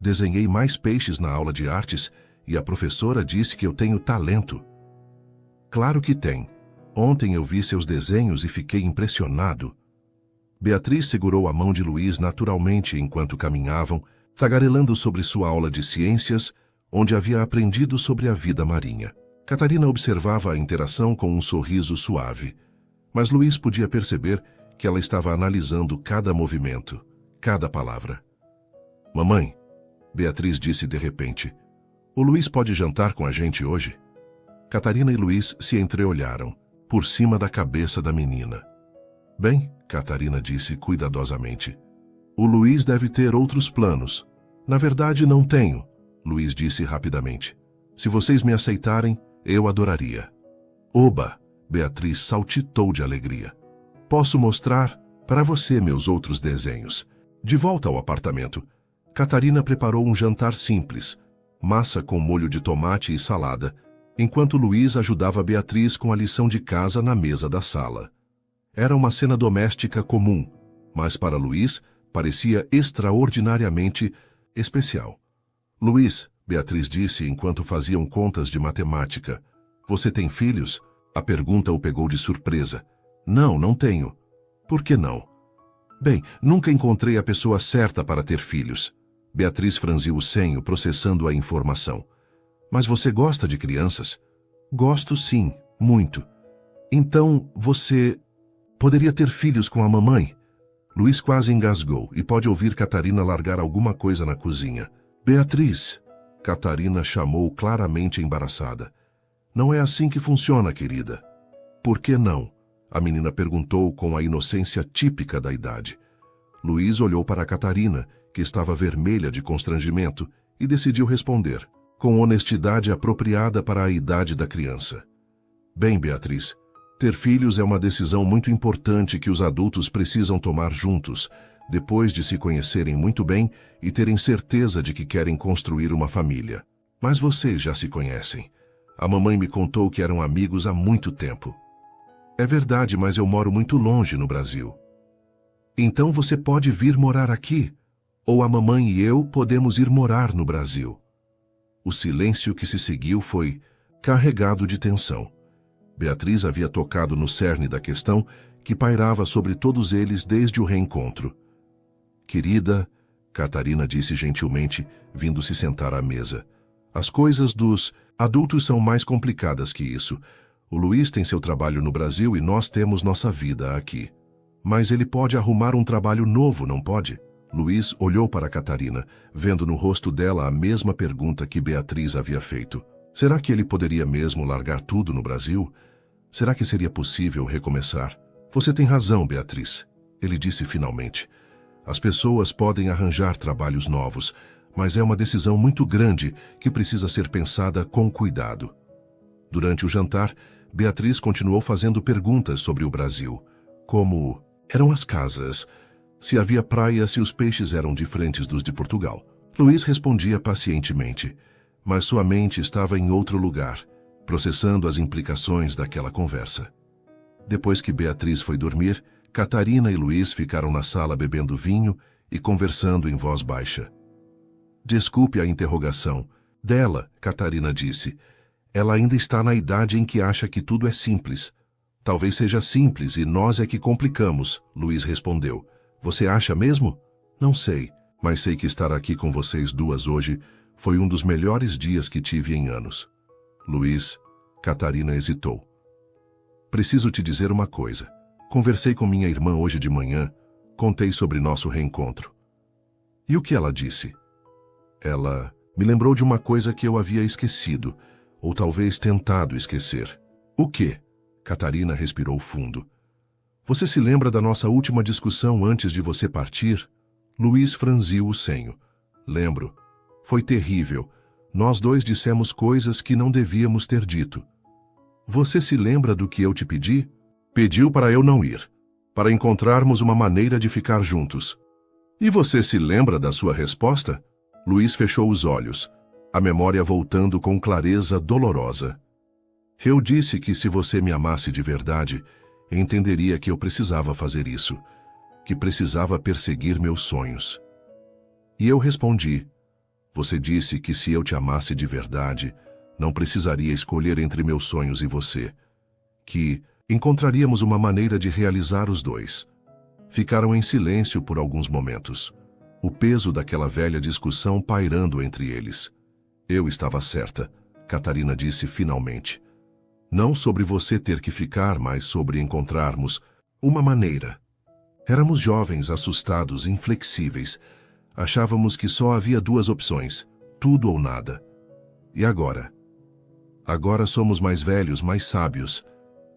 Desenhei mais peixes na aula de artes e a professora disse que eu tenho talento. Claro que tem. Ontem eu vi seus desenhos e fiquei impressionado. Beatriz segurou a mão de Luiz naturalmente enquanto caminhavam, tagarelando sobre sua aula de ciências, onde havia aprendido sobre a vida marinha. Catarina observava a interação com um sorriso suave, mas Luiz podia perceber que ela estava analisando cada movimento, cada palavra. Mamãe, Beatriz disse de repente, o Luiz pode jantar com a gente hoje? Catarina e Luiz se entreolharam, por cima da cabeça da menina. Bem, Catarina disse cuidadosamente. O Luiz deve ter outros planos. Na verdade, não tenho, Luiz disse rapidamente. Se vocês me aceitarem, eu adoraria. Oba! Beatriz saltitou de alegria. Posso mostrar para você meus outros desenhos. De volta ao apartamento, Catarina preparou um jantar simples, massa com molho de tomate e salada, enquanto Luiz ajudava Beatriz com a lição de casa na mesa da sala. Era uma cena doméstica comum, mas para Luiz parecia extraordinariamente especial. Luiz, Beatriz disse enquanto faziam contas de matemática. Você tem filhos? A pergunta o pegou de surpresa. Não, não tenho. Por que não? Bem, nunca encontrei a pessoa certa para ter filhos. Beatriz franziu o senho, processando a informação. Mas você gosta de crianças? Gosto sim, muito. Então, você poderia ter filhos com a mamãe? Luiz quase engasgou e pode ouvir Catarina largar alguma coisa na cozinha. Beatriz, Catarina chamou claramente embaraçada. Não é assim que funciona, querida. Por que não? A menina perguntou com a inocência típica da idade. Luiz olhou para Catarina, que estava vermelha de constrangimento, e decidiu responder, com honestidade apropriada para a idade da criança. Bem, Beatriz, Ter filhos é uma decisão muito importante que os adultos precisam tomar juntos, depois de se conhecerem muito bem e terem certeza de que querem construir uma família. Mas vocês já se conhecem. A mamãe me contou que eram amigos há muito tempo. É verdade, mas eu moro muito longe no Brasil. Então você pode vir morar aqui, ou a mamãe e eu podemos ir morar no Brasil. O silêncio que se seguiu foi carregado de tensão. Beatriz havia tocado no cerne da questão que pairava sobre todos eles desde o reencontro. Querida, Catarina disse gentilmente, vindo se sentar à mesa. As coisas dos adultos são mais complicadas que isso. O Luiz tem seu trabalho no Brasil e nós temos nossa vida aqui. Mas ele pode arrumar um trabalho novo, não pode? Luiz olhou para Catarina, vendo no rosto dela a mesma pergunta que Beatriz havia feito. Será que ele poderia mesmo largar tudo no Brasil? Será que seria possível recomeçar? Você tem razão, Beatriz, ele disse finalmente. As pessoas podem arranjar trabalhos novos, mas é uma decisão muito grande que precisa ser pensada com cuidado. Durante o jantar, Beatriz continuou fazendo perguntas sobre o Brasil. Como eram as casas, se havia praia, se os peixes eram diferentes dos de Portugal. Luiz respondia pacientemente, mas sua mente estava em outro lugar, processando as implicações daquela conversa. Depois que Beatriz foi dormir, Catarina e Luiz ficaram na sala bebendo vinho e conversando em voz baixa. Desculpe a interrogação. Dela, Catarina disse. Ela ainda está na idade em que acha que tudo é simples. Talvez seja simples e nós é que complicamos, Luiz respondeu. Você acha mesmo? Não sei, mas sei que estar aqui com vocês duas hoje foi um dos melhores dias que tive em anos. Luiz, Catarina hesitou. Preciso te dizer uma coisa. Conversei com minha irmã hoje de manhã, contei sobre nosso reencontro. E o que ela disse? Ela me lembrou de uma coisa que eu havia esquecido, ou talvez tentado esquecer. O quê? Catarina respirou fundo. Você se lembra da nossa última discussão antes de você partir? Luiz franziu o senho. Lembro. Foi terrível. Nós dois dissemos coisas que não devíamos ter dito. Você se lembra do que eu te pedi? Pediu para eu não ir, para encontrarmos uma maneira de ficar juntos. E você se lembra da sua resposta? Luiz fechou os olhos, a memória voltando com clareza dolorosa. Eu disse que se você me amasse de verdade, entenderia que eu precisava fazer isso, que precisava perseguir meus sonhos. E eu respondi, você disse que se eu te amasse de verdade, não precisaria escolher entre meus sonhos e você, que encontraríamos uma maneira de realizar os dois. Ficaram em silêncio por alguns momentos, o peso daquela velha discussão pairando entre eles. Eu estava certa, Catarina disse finalmente. Não sobre você ter que ficar, mas sobre encontrarmos uma maneira. Éramos jovens, assustados, inflexíveis. Achávamos que só havia duas opções, tudo ou nada. E agora? Agora somos mais velhos, mais sábios.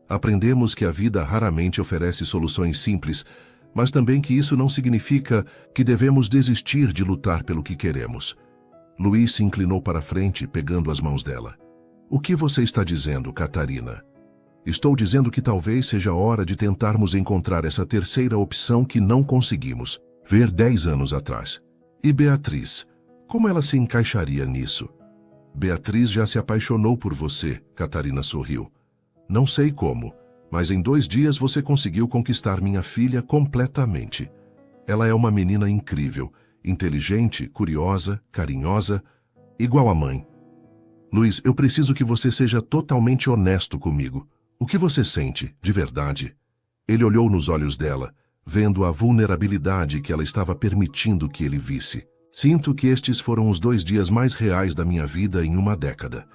Aprendemos que a vida raramente oferece soluções simples, mas também que isso não significa que devemos desistir de lutar pelo que queremos. Luiz se inclinou para a frente, pegando as mãos dela. O que você está dizendo, Catarina? Estou dizendo que talvez seja hora de tentarmos encontrar essa terceira opção que não conseguimos ver 10 anos atrás. E Beatriz, como ela se encaixaria nisso? Beatriz já se apaixonou por você, Catarina sorriu. Não sei como, mas em 2 dias você conseguiu conquistar minha filha completamente. Ela é uma menina incrível, inteligente, curiosa, carinhosa, igual à mãe. Luiz, eu preciso que você seja totalmente honesto comigo. O que você sente, de verdade? Ele olhou nos olhos dela, vendo a vulnerabilidade que ela estava permitindo que ele visse. Sinto que estes foram os 2 dias mais reais da minha vida em uma década.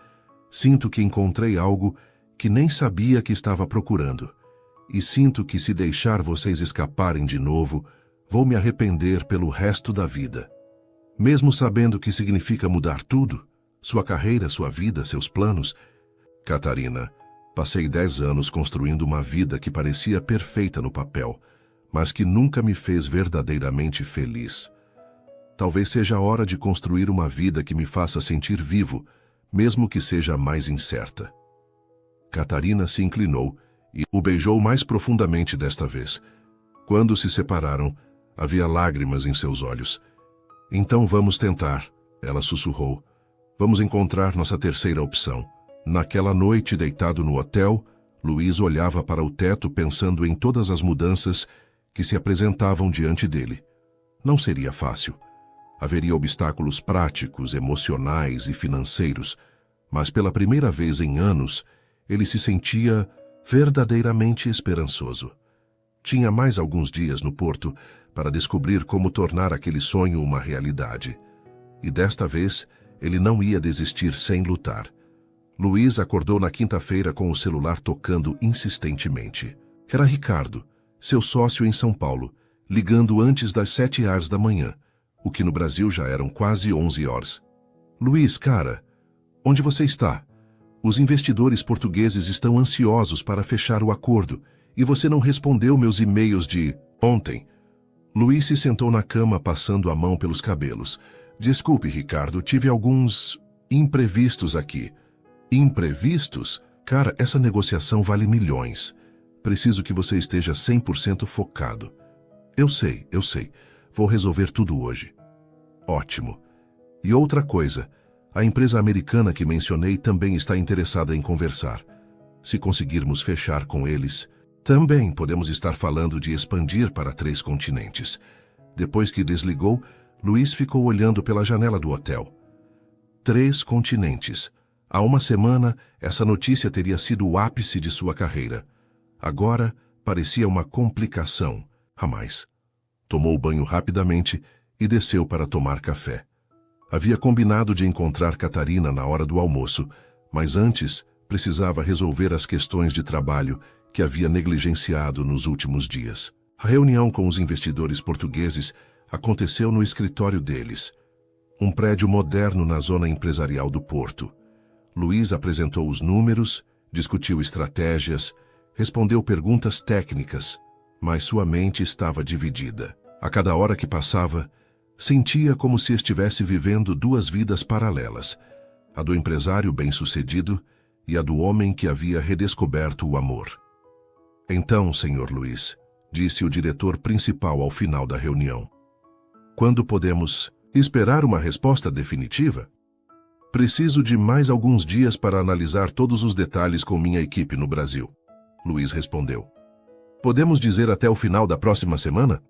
Sinto que encontrei algo que nem sabia que estava procurando. E sinto que se deixar vocês escaparem de novo, vou me arrepender pelo resto da vida. Mesmo sabendo que significa mudar tudo, sua carreira, sua vida, seus planos. Catarina, passei 10 anos construindo uma vida que parecia perfeita no papel, mas que nunca me fez verdadeiramente feliz. Talvez seja a hora de construir uma vida que me faça sentir vivo, mesmo que seja mais incerta. Catarina se inclinou e o beijou mais profundamente desta vez. Quando se separaram, havia lágrimas em seus olhos. Então vamos tentar, ela sussurrou. Vamos encontrar nossa terceira opção. Naquela noite, deitado no hotel, Luiz olhava para o teto pensando em todas as mudanças que se apresentavam diante dele. Não seria fácil. Haveria obstáculos práticos, emocionais e financeiros, mas pela primeira vez em anos, ele se sentia verdadeiramente esperançoso. Tinha mais alguns dias no porto para descobrir como tornar aquele sonho uma realidade. E desta vez, ele não ia desistir sem lutar. Luiz acordou na quinta-feira com o celular tocando insistentemente. Era Ricardo, seu sócio em São Paulo, ligando antes das 7h da manhã, o que no Brasil já eram quase 11 horas. Luiz, cara, onde você está? Os investidores portugueses estão ansiosos para fechar o acordo e você não respondeu meus e-mails de ontem. Luiz se sentou na cama passando a mão pelos cabelos. Desculpe, Ricardo, tive alguns imprevistos aqui. Imprevistos? Cara, essa negociação vale milhões. Preciso que você esteja 100% focado. Eu sei. Vou resolver tudo hoje. Ótimo. E outra coisa, a empresa americana que mencionei também está interessada em conversar. Se conseguirmos fechar com eles, também podemos estar falando de expandir para 3 continentes. Depois que desligou, Luiz ficou olhando pela janela do hotel. 3 continentes. Há uma semana, essa notícia teria sido o ápice de sua carreira. Agora, parecia uma complicação a mais. Tomou banho rapidamente e desceu para tomar café. Havia combinado de encontrar Catarina na hora do almoço, mas antes precisava resolver as questões de trabalho que havia negligenciado nos últimos dias. A reunião com os investidores portugueses aconteceu no escritório deles, um prédio moderno na zona empresarial do Porto. Luiz apresentou os números, discutiu estratégias, respondeu perguntas técnicas, mas sua mente estava dividida. A cada hora que passava, sentia como se estivesse vivendo 2 vidas paralelas, a do empresário bem-sucedido e a do homem que havia redescoberto o amor. Então, Sr. Luiz, disse o diretor principal ao final da reunião, quando podemos esperar uma resposta definitiva? Preciso de mais alguns dias para analisar todos os detalhes com minha equipe no Brasil. Luiz respondeu. Podemos dizer até o final da próxima semana?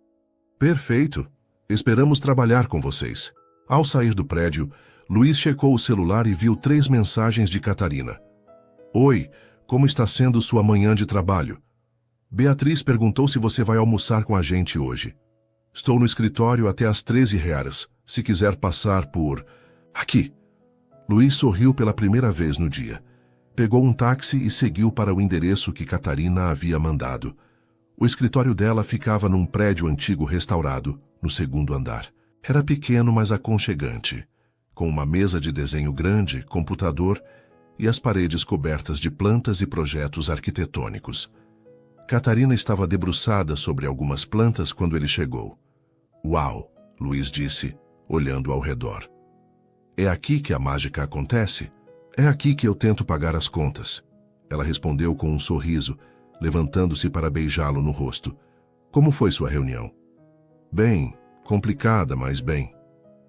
Perfeito. Esperamos trabalhar com vocês. Ao sair do prédio, Luiz checou o celular e viu 3 mensagens de Catarina. Oi, como está sendo sua manhã de trabalho? Beatriz perguntou se você vai almoçar com a gente hoje. Estou no escritório até às 13h, se quiser passar por aqui. Luiz sorriu pela primeira vez no dia. Pegou um táxi e seguiu para o endereço que Catarina havia mandado. O escritório dela ficava num prédio antigo restaurado, no 2º andar. Era pequeno, mas aconchegante, com uma mesa de desenho grande, computador e as paredes cobertas de plantas e projetos arquitetônicos. Catarina estava debruçada sobre algumas plantas quando ele chegou. Uau, Luiz disse, olhando ao redor. É aqui que a mágica acontece? É aqui que eu tento pagar as contas. Ela respondeu com um sorriso, levantando-se para beijá-lo no rosto. Como foi sua reunião? Bem, complicada, mas bem.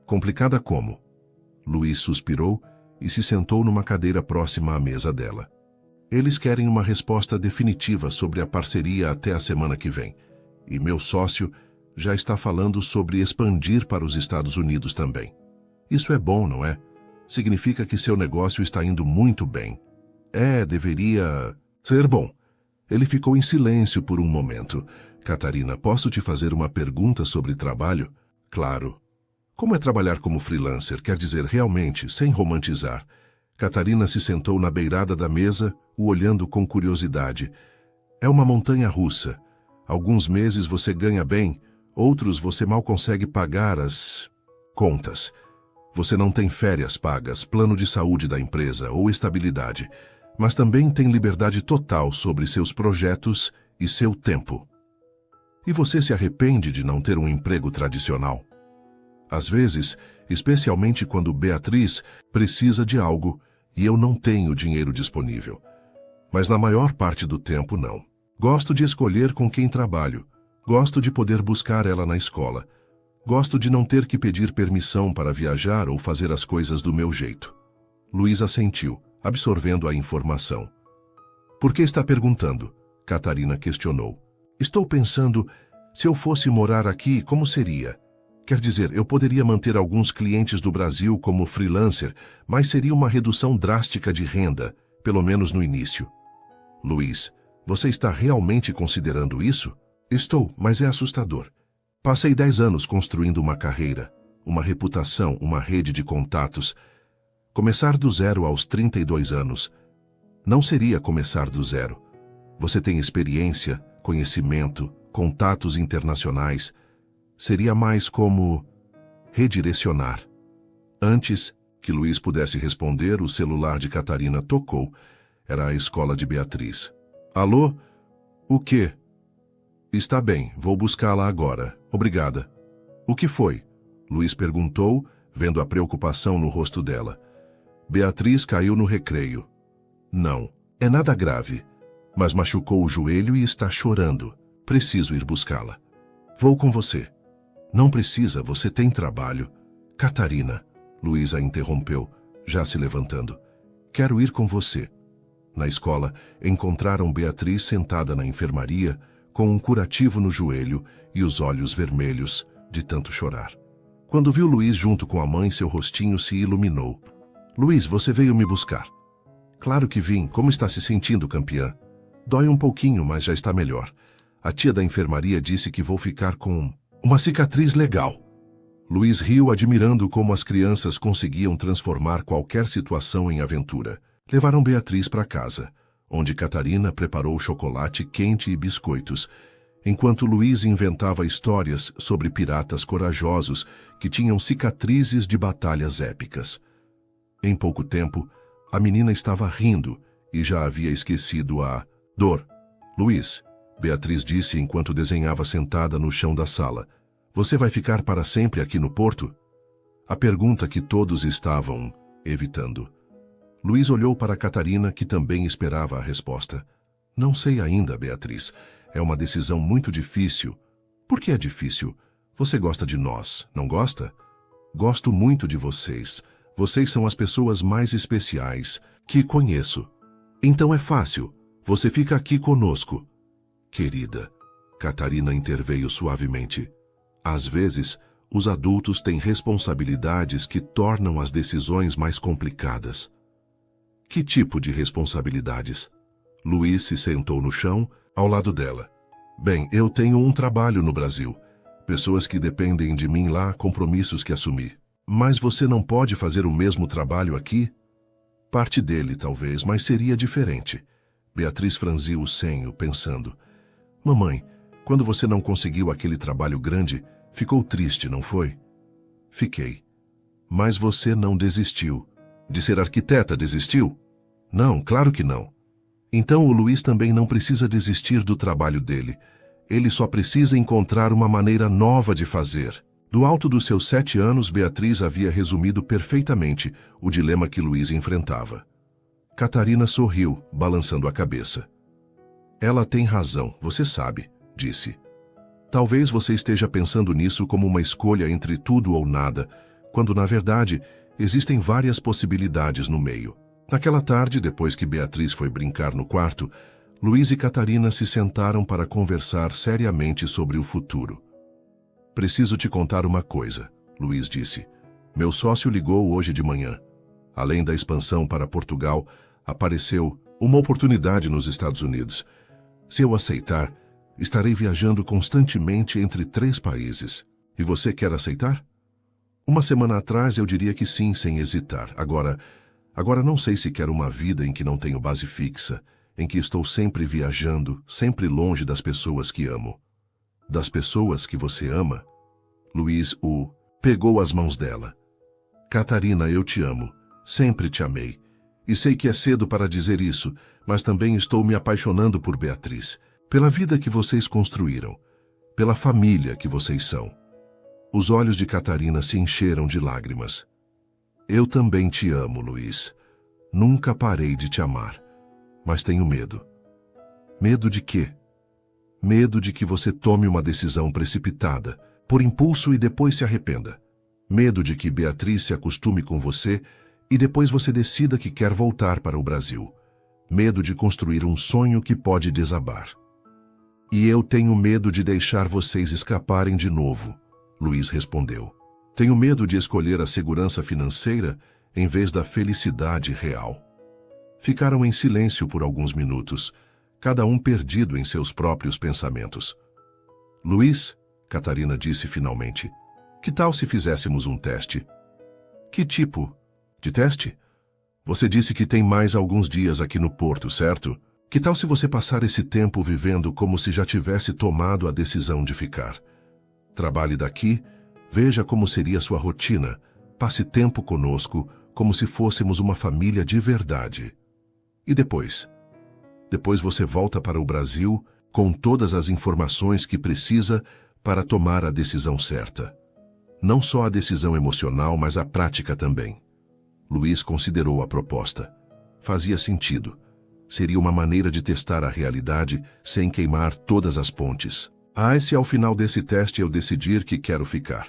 Complicada como? Luiz suspirou e se sentou numa cadeira próxima à mesa dela. Eles querem uma resposta definitiva sobre a parceria até a semana que vem. E meu sócio já está falando sobre expandir para os Estados Unidos também. Isso é bom, não é? Significa que seu negócio está indo muito bem. Deveria ser bom. Ele ficou em silêncio por um momento. Catarina, posso te fazer uma pergunta sobre trabalho? Claro. Como é trabalhar como freelancer? Quer dizer, realmente, sem romantizar. Catarina se sentou na beirada da mesa, o olhando com curiosidade. É uma montanha-russa. Alguns meses você ganha bem, outros você mal consegue pagar as contas. Você não tem férias pagas, plano de saúde da empresa ou estabilidade, mas também tem liberdade total sobre seus projetos e seu tempo. E você se arrepende de não ter um emprego tradicional? Às vezes, especialmente quando Beatriz precisa de algo e eu não tenho dinheiro disponível. Mas na maior parte do tempo, não. Gosto de escolher com quem trabalho. Gosto de poder buscar ela na escola. Gosto de não ter que pedir permissão para viajar ou fazer as coisas do meu jeito. Luiz assentiu, absorvendo a informação. Por que está perguntando? Catarina questionou. Estou pensando, se eu fosse morar aqui, como seria? Quer dizer, eu poderia manter alguns clientes do Brasil como freelancer, mas seria uma redução drástica de renda, pelo menos no início. Luiz, você está realmente considerando isso? Estou, mas é assustador. Passei 10 anos construindo uma carreira, uma reputação, uma rede de contatos. Começar do zero aos 32 anos não seria começar do zero. Você tem experiência, conhecimento, contatos internacionais. Seria mais como redirecionar. Antes que Luiz pudesse responder, o celular de Catarina tocou. Era a escola de Beatriz. Alô? O quê? Está bem, vou buscá-la agora. Obrigada. O que foi? Luiz perguntou, vendo a preocupação no rosto dela. Beatriz caiu no recreio. Não, é nada grave, mas machucou o joelho e está chorando. Preciso ir buscá-la. Vou com você. Não precisa, você tem trabalho. Catarina, Luiz a interrompeu, já se levantando. Quero ir com você. Na escola, encontraram Beatriz sentada na enfermaria, com um curativo no joelho e os olhos vermelhos, de tanto chorar. Quando viu Luiz junto com a mãe, seu rostinho se iluminou. Luiz, você veio me buscar. Claro que vim. Como está se sentindo, campeã? Dói um pouquinho, mas já está melhor. A tia da enfermaria disse que vou ficar com uma cicatriz legal. Luiz riu, admirando como as crianças conseguiam transformar qualquer situação em aventura. Levaram Beatriz para casa, onde Catarina preparou chocolate quente e biscoitos, enquanto Luiz inventava histórias sobre piratas corajosos que tinham cicatrizes de batalhas épicas. Em pouco tempo, a menina estava rindo e já havia esquecido a dor. Luiz, Beatriz disse enquanto desenhava sentada no chão da sala. Você vai ficar para sempre aqui no Porto? A pergunta que todos estavam evitando. Luiz olhou para Catarina, que também esperava a resposta. Não sei ainda, Beatriz. É uma decisão muito difícil. Por que é difícil? Você gosta de nós, não gosta? Gosto muito de vocês. Vocês são as pessoas mais especiais que conheço. Então é fácil. Você fica aqui conosco. Querida, Catarina interveio suavemente. Às vezes, os adultos têm responsabilidades que tornam as decisões mais complicadas. Que tipo de responsabilidades? Luiz se sentou no chão, ao lado dela. Bem, eu tenho um trabalho no Brasil. Pessoas que dependem de mim lá, compromissos que assumi. Mas você não pode fazer o mesmo trabalho aqui? Parte dele, talvez, mas seria diferente. Beatriz franziu o senho, pensando. Mamãe, quando você não conseguiu aquele trabalho grande, ficou triste, não foi? Fiquei. Mas você não desistiu. De ser arquiteta, desistiu? Não, claro que não. Então o Luiz também não precisa desistir do trabalho dele. Ele só precisa encontrar uma maneira nova de fazer. Do alto dos seus 7 anos, Beatriz havia resumido perfeitamente o dilema que Luiz enfrentava. Catarina sorriu, balançando a cabeça. Ela tem razão, você sabe, disse. Talvez você esteja pensando nisso como uma escolha entre tudo ou nada, quando na verdade existem várias possibilidades no meio. Naquela tarde, depois que Beatriz foi brincar no quarto, Luiz e Catarina se sentaram para conversar seriamente sobre o futuro. Preciso te contar uma coisa, Luiz disse. Meu sócio ligou hoje de manhã. Além da expansão para Portugal, apareceu uma oportunidade nos Estados Unidos. Se eu aceitar, estarei viajando constantemente entre 3 países. E você quer aceitar? Uma semana atrás eu diria que sim, sem hesitar. Agora não sei se quero uma vida em que não tenho base fixa, em que estou sempre viajando, sempre longe das pessoas que amo. Das pessoas que você ama? Luiz pegou as mãos dela. Catarina, eu te amo. Sempre te amei. E sei que é cedo para dizer isso, mas também estou me apaixonando por Beatriz, pela vida que vocês construíram, pela família que vocês são. Os olhos de Catarina se encheram de lágrimas. Eu também te amo, Luiz. Nunca parei de te amar. mas tenho medo. Medo de quê? Medo de que você tome uma decisão precipitada, por impulso e depois se arrependa. Medo de que Beatriz se acostume com você e depois você decida que quer voltar para o Brasil. Medo de construir um sonho que pode desabar. E eu tenho medo de deixar vocês escaparem de novo, Luiz respondeu. Tenho medo de escolher a segurança financeira em vez da felicidade real. Ficaram em silêncio por alguns minutos, cada um perdido em seus próprios pensamentos. Luiz, Catarina disse finalmente, que tal se fizéssemos um teste? Que tipo de teste? Você disse que tem mais alguns dias aqui no Porto, certo? Que tal se você passar esse tempo vivendo como se já tivesse tomado a decisão de ficar? Trabalhe daqui, veja como seria sua rotina, passe tempo conosco como se fôssemos uma família de verdade. E depois? Depois você volta para o Brasil com todas as informações que precisa para tomar a decisão certa. Não só a decisão emocional, mas a prática também. Luiz considerou a proposta. Fazia sentido. Seria uma maneira de testar a realidade sem queimar todas as pontes. Se ao final desse teste eu decidir que quero ficar.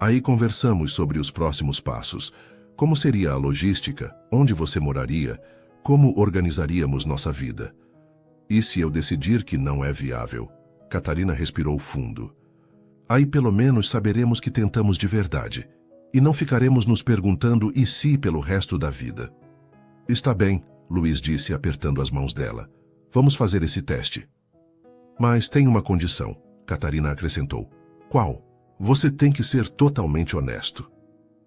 Aí conversamos sobre os próximos passos. Como seria a logística? Onde você moraria? Como organizaríamos nossa vida? E se eu decidir que não é viável? Catarina respirou fundo. Aí pelo menos saberemos que tentamos de verdade. E não ficaremos nos perguntando e se pelo resto da vida. Está bem, Luiz disse apertando as mãos dela. Vamos fazer esse teste. Mas tem uma condição, Catarina acrescentou. Qual? Você tem que ser totalmente honesto.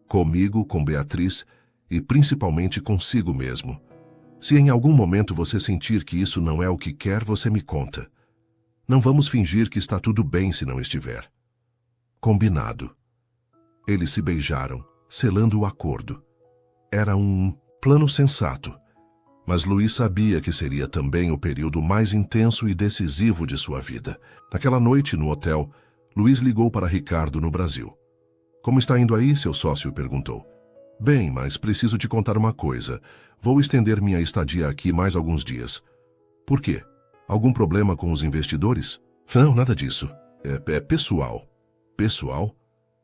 Comigo, com Beatriz e principalmente consigo mesmo. Se em algum momento você sentir que isso não é o que quer, você me conta. Não vamos fingir que está tudo bem se não estiver. Combinado. Eles se beijaram, selando o acordo. Era um plano sensato, mas Luiz sabia que seria também o período mais intenso e decisivo de sua vida. Naquela noite, no hotel, Luiz ligou para Ricardo no Brasil. Como está indo aí? Seu sócio perguntou. Bem, mas preciso te contar uma coisa. Vou estender minha estadia aqui mais alguns dias. Por quê? Algum problema com os investidores? Não, nada disso. É pessoal. Pessoal?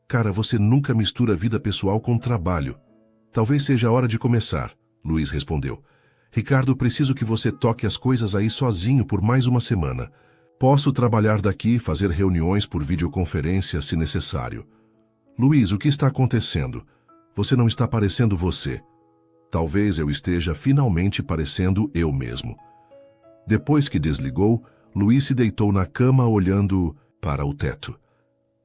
Cara, você nunca mistura vida pessoal com trabalho. Talvez seja a hora de começar, Luiz respondeu. Ricardo, preciso que você toque as coisas aí sozinho por mais uma semana. Posso trabalhar daqui, fazer reuniões por videoconferência se necessário. Luiz, o que está acontecendo? Você não está parecendo você. Talvez eu esteja finalmente parecendo eu mesmo. Depois que desligou, Luiz se deitou na cama olhando para o teto.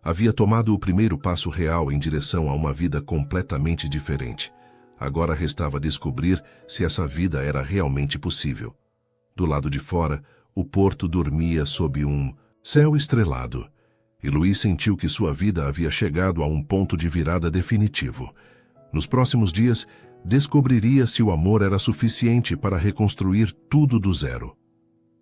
Havia tomado o primeiro passo real em direção a uma vida completamente diferente. Agora restava descobrir se essa vida era realmente possível. Do lado de fora, o Porto dormia sob um céu estrelado, e Luiz sentiu que sua vida havia chegado a um ponto de virada definitivo. Nos próximos dias, descobriria se o amor era suficiente para reconstruir tudo do zero.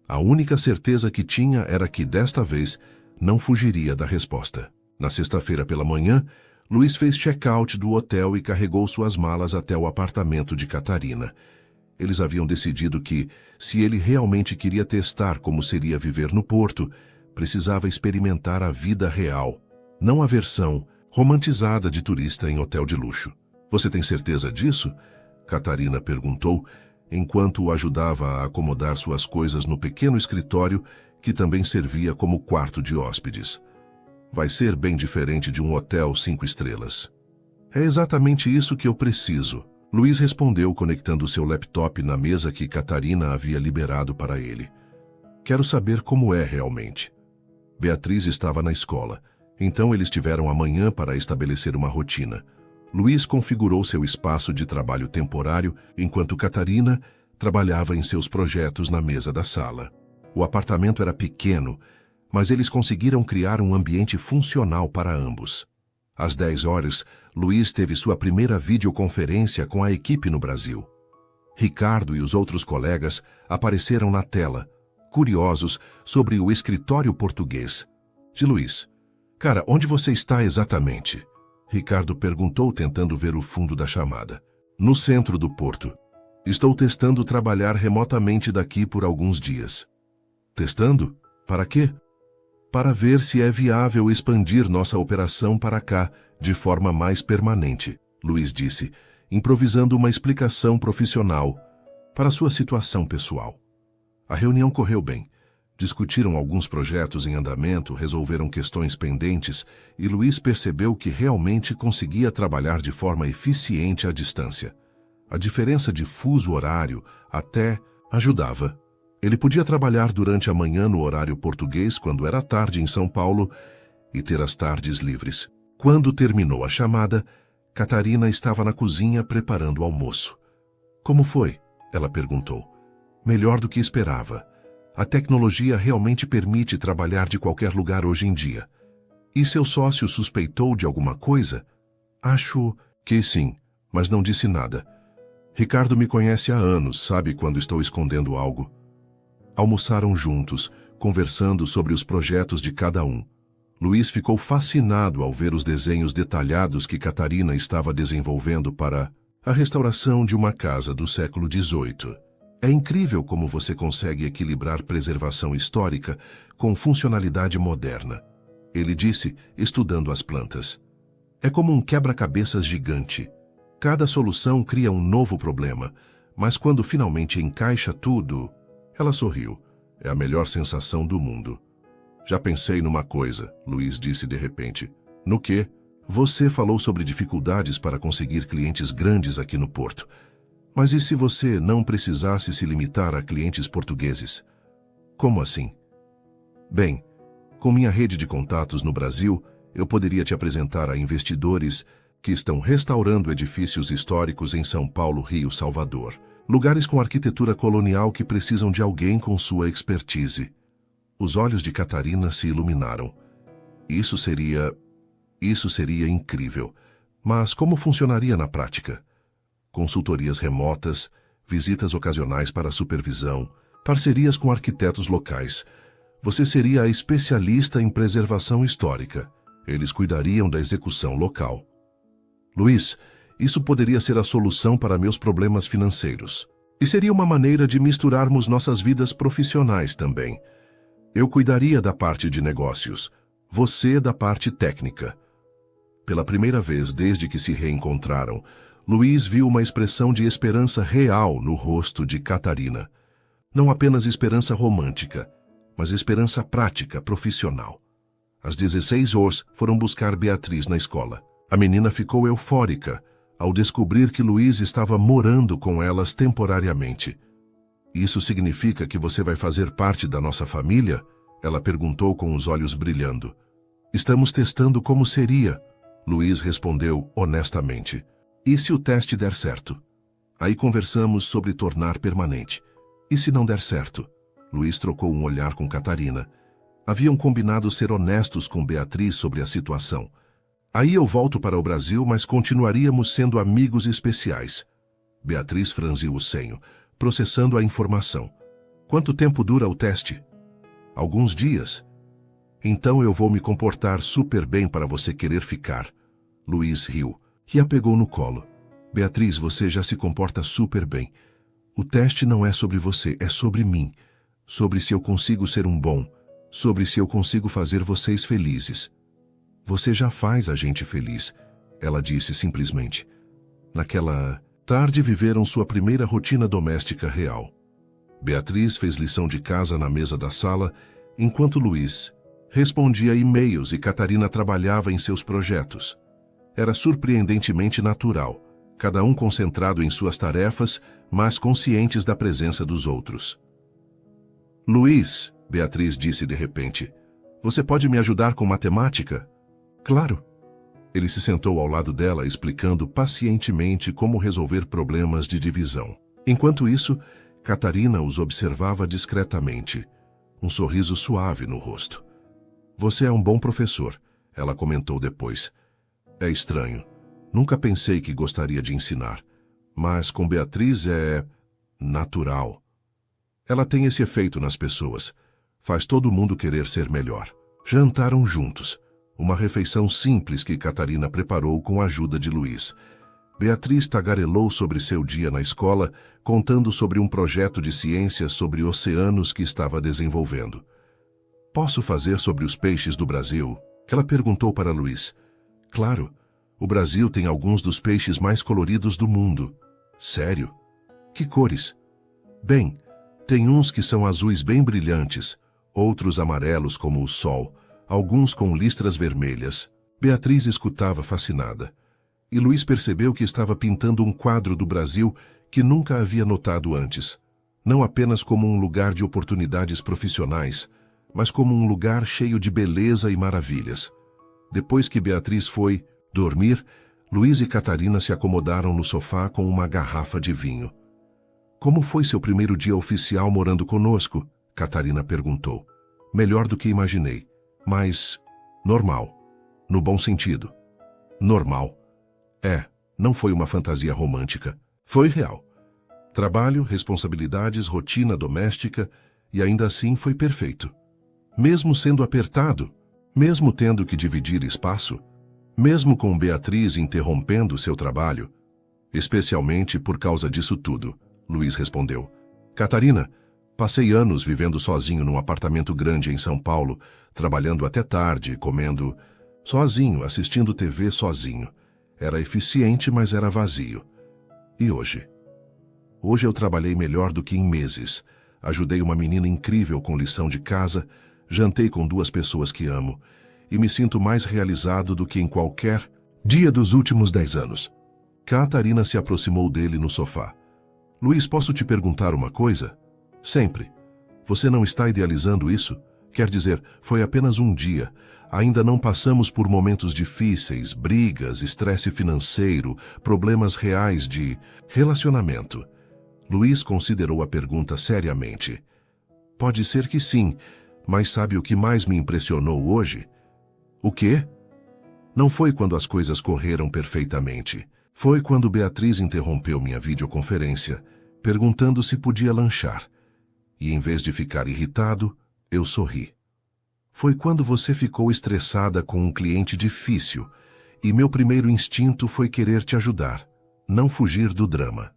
A única certeza que tinha era que, desta vez, não fugiria da resposta. Na sexta-feira pela manhã, Luiz fez check-out do hotel e carregou suas malas até o apartamento de Catarina. Eles haviam decidido que, se ele realmente queria testar como seria viver no Porto, precisava experimentar a vida real, não a versão romantizada de turista em hotel de luxo. Você tem certeza disso? Catarina perguntou, enquanto o ajudava a acomodar suas coisas no pequeno escritório que também servia como quarto de hóspedes. Vai ser bem diferente de um hotel 5 estrelas. É exatamente isso que eu preciso, Luiz respondeu conectando seu laptop na mesa que Catarina havia liberado para ele. Quero saber como é realmente. Beatriz estava na escola, então eles tiveram a manhã para estabelecer uma rotina. Luiz configurou seu espaço de trabalho temporário, enquanto Catarina trabalhava em seus projetos na mesa da sala. O apartamento era pequeno, mas eles conseguiram criar um ambiente funcional para ambos. Às 10 horas, Luiz teve sua primeira videoconferência com a equipe no Brasil. Ricardo e os outros colegas apareceram na tela, curiosos sobre o escritório português de Luiz. Cara, onde você está exatamente? Ricardo perguntou, tentando ver o fundo da chamada. No centro do Porto. Estou testando trabalhar remotamente daqui por alguns dias. Testando? Para quê? Para ver se é viável expandir nossa operação para cá, de forma mais permanente, Luiz disse, improvisando uma explicação profissional para sua situação pessoal. A reunião correu bem. Discutiram alguns projetos em andamento, resolveram questões pendentes e Luiz percebeu que realmente conseguia trabalhar de forma eficiente à distância. A diferença de fuso horário até ajudava. Ele podia trabalhar durante a manhã no horário português quando era tarde em São Paulo e ter as tardes livres. Quando terminou a chamada, Catarina estava na cozinha preparando o almoço. Como foi? Ela perguntou. Melhor do que esperava. A tecnologia realmente permite trabalhar de qualquer lugar hoje em dia. E seu sócio suspeitou de alguma coisa? Acho que sim, mas não disse nada. Ricardo me conhece há anos, sabe quando estou escondendo algo. Almoçaram juntos, conversando sobre os projetos de cada um. Luiz ficou fascinado ao ver os desenhos detalhados que Catarina estava desenvolvendo para a restauração de uma casa do século XVIII. É incrível como você consegue equilibrar preservação histórica com funcionalidade moderna, ele disse, estudando as plantas. É como um quebra-cabeças gigante. Cada solução cria um novo problema, mas quando finalmente encaixa tudo... Ela sorriu. É a melhor sensação do mundo. Já pensei numa coisa, Luiz disse de repente. No quê? Você falou sobre dificuldades para conseguir clientes grandes aqui no Porto. Mas e se você não precisasse se limitar a clientes portugueses? Como assim? Bem, com minha rede de contatos no Brasil, eu poderia te apresentar a investidores que estão restaurando edifícios históricos em São Paulo, Rio, Salvador. Lugares com arquitetura colonial que precisam de alguém com sua expertise. Os olhos de Catarina se iluminaram. Isso seria incrível. Mas como funcionaria na prática? Consultorias remotas, visitas ocasionais para supervisão, parcerias com arquitetos locais. Você seria a especialista em preservação histórica. Eles cuidariam da execução local. Luiz, isso poderia ser a solução para meus problemas financeiros. E seria uma maneira de misturarmos nossas vidas profissionais também. Eu cuidaria da parte de negócios, você da parte técnica. Pela primeira vez desde que se reencontraram, Luiz viu uma expressão de esperança real no rosto de Catarina. Não apenas esperança romântica, mas esperança prática, profissional. Às 16 horas foram buscar Beatriz na escola. A menina ficou eufórica ao descobrir que Luiz estava morando com elas temporariamente. Isso significa que você vai fazer parte da nossa família? Ela perguntou com os olhos brilhando. Estamos testando como seria, Luiz respondeu honestamente. E se o teste der certo? Aí conversamos sobre tornar permanente. E se não der certo? Luiz trocou um olhar com Catarina. Haviam combinado ser honestos com Beatriz sobre a situação. Aí eu volto para o Brasil, mas continuaríamos sendo amigos especiais. Beatriz franziu o senho, processando a informação. Quanto tempo dura o teste? Alguns dias. Então eu vou me comportar super bem para você querer ficar. Luiz riu e a pegou no colo. Beatriz, você já se comporta super bem. O teste não é sobre você, é sobre mim. Sobre se eu consigo ser um bom. Sobre se eu consigo fazer vocês felizes. Você já faz a gente feliz, ela disse simplesmente. Naquela tarde viveram sua primeira rotina doméstica real. Beatriz fez lição de casa na mesa da sala, enquanto Luiz respondia e-mails e Catarina trabalhava em seus projetos. Era surpreendentemente natural, cada um concentrado em suas tarefas, mas conscientes da presença dos outros. Luiz, Beatriz disse de repente, você pode me ajudar com matemática? Claro. Ele se sentou ao lado dela, explicando pacientemente como resolver problemas de divisão. Enquanto isso, Catarina os observava discretamente, um sorriso suave no rosto. Você é um bom professor, ela comentou depois. É estranho. Nunca pensei que gostaria de ensinar. Mas com Beatriz é natural. Ela tem esse efeito nas pessoas. Faz todo mundo querer ser melhor. Jantaram juntos. Uma refeição simples que Catarina preparou com a ajuda de Luiz. Beatriz tagarelou sobre seu dia na escola, contando sobre um projeto de ciência sobre oceanos que estava desenvolvendo. Posso fazer sobre os peixes do Brasil? Ela perguntou para Luiz. Claro, o Brasil tem alguns dos peixes mais coloridos do mundo. Sério? Que cores? Bem, tem uns que são azuis bem brilhantes, outros amarelos como o sol, alguns com listras vermelhas. Beatriz escutava fascinada. E Luiz percebeu que estava pintando um quadro do Brasil que nunca havia notado antes. Não apenas como um lugar de oportunidades profissionais, mas como um lugar cheio de beleza e maravilhas. Depois que Beatriz foi dormir, Luiz e Catarina se acomodaram no sofá com uma garrafa de vinho. Como foi seu primeiro dia oficial morando conosco? Catarina perguntou. Melhor do que imaginei, mas normal. No bom sentido. Normal. Não foi uma fantasia romântica. Foi real. Trabalho, responsabilidades, rotina doméstica, e ainda assim foi perfeito. Mesmo sendo apertado, mesmo tendo que dividir espaço, mesmo com Beatriz interrompendo seu trabalho, especialmente por causa disso tudo, Luiz respondeu. Catarina, passei anos vivendo sozinho num apartamento grande em São Paulo, trabalhando até tarde, comendo sozinho, assistindo TV sozinho. Era eficiente, mas era vazio. E hoje? Hoje eu trabalhei melhor do que em meses. Ajudei uma menina incrível com lição de casa, jantei com 2 pessoas que amo, e me sinto mais realizado do que em qualquer dia dos últimos 10 anos. Catarina se aproximou dele no sofá. Luiz, posso te perguntar uma coisa? Sempre. Você não está idealizando isso? Quer dizer, foi apenas um dia. Ainda não passamos por momentos difíceis, brigas, estresse financeiro, problemas reais de relacionamento. Luiz considerou a pergunta seriamente. Pode ser que sim, mas sabe o que mais me impressionou hoje? O quê? Não foi quando as coisas correram perfeitamente. Foi quando Beatriz interrompeu minha videoconferência, perguntando se podia lanchar. E em vez de ficar irritado, eu sorri. Foi quando você ficou estressada com um cliente difícil, e meu primeiro instinto foi querer te ajudar, não fugir do drama.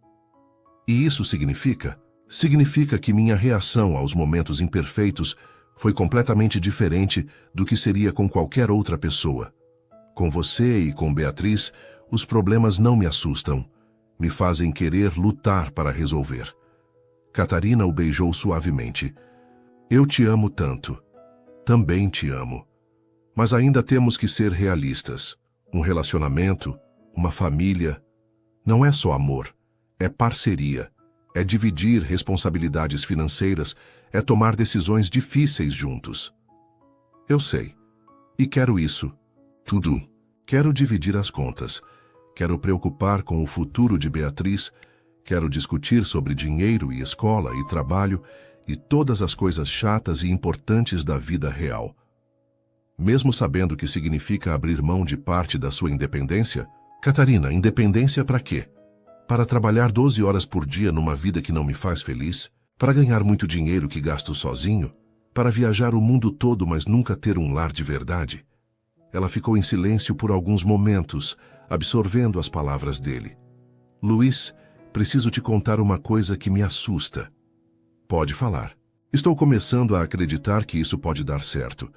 E isso significa? Significa que minha reação aos momentos imperfeitos foi completamente diferente do que seria com qualquer outra pessoa. Com você e com Beatriz, os problemas não me assustam, me fazem querer lutar para resolver. Catarina o beijou suavemente. Eu te amo tanto. Também te amo. Mas ainda temos que ser realistas. Um relacionamento, uma família, não é só amor, é parceria, é dividir responsabilidades financeiras, é tomar decisões difíceis juntos. Eu sei. E quero isso. Tudo. Quero dividir as contas. Quero preocupar com o futuro de Beatriz. Quero discutir sobre dinheiro e escola e trabalho e todas as coisas chatas e importantes da vida real. Mesmo sabendo que significa abrir mão de parte da sua independência? Catarina, independência para quê? Para trabalhar 12 horas por dia numa vida que não me faz feliz? Para ganhar muito dinheiro que gasto sozinho? Para viajar o mundo todo, mas nunca ter um lar de verdade? Ela ficou em silêncio por alguns momentos, absorvendo as palavras dele. Luiz, preciso te contar uma coisa que me assusta. Pode falar. Estou começando a acreditar que isso pode dar certo.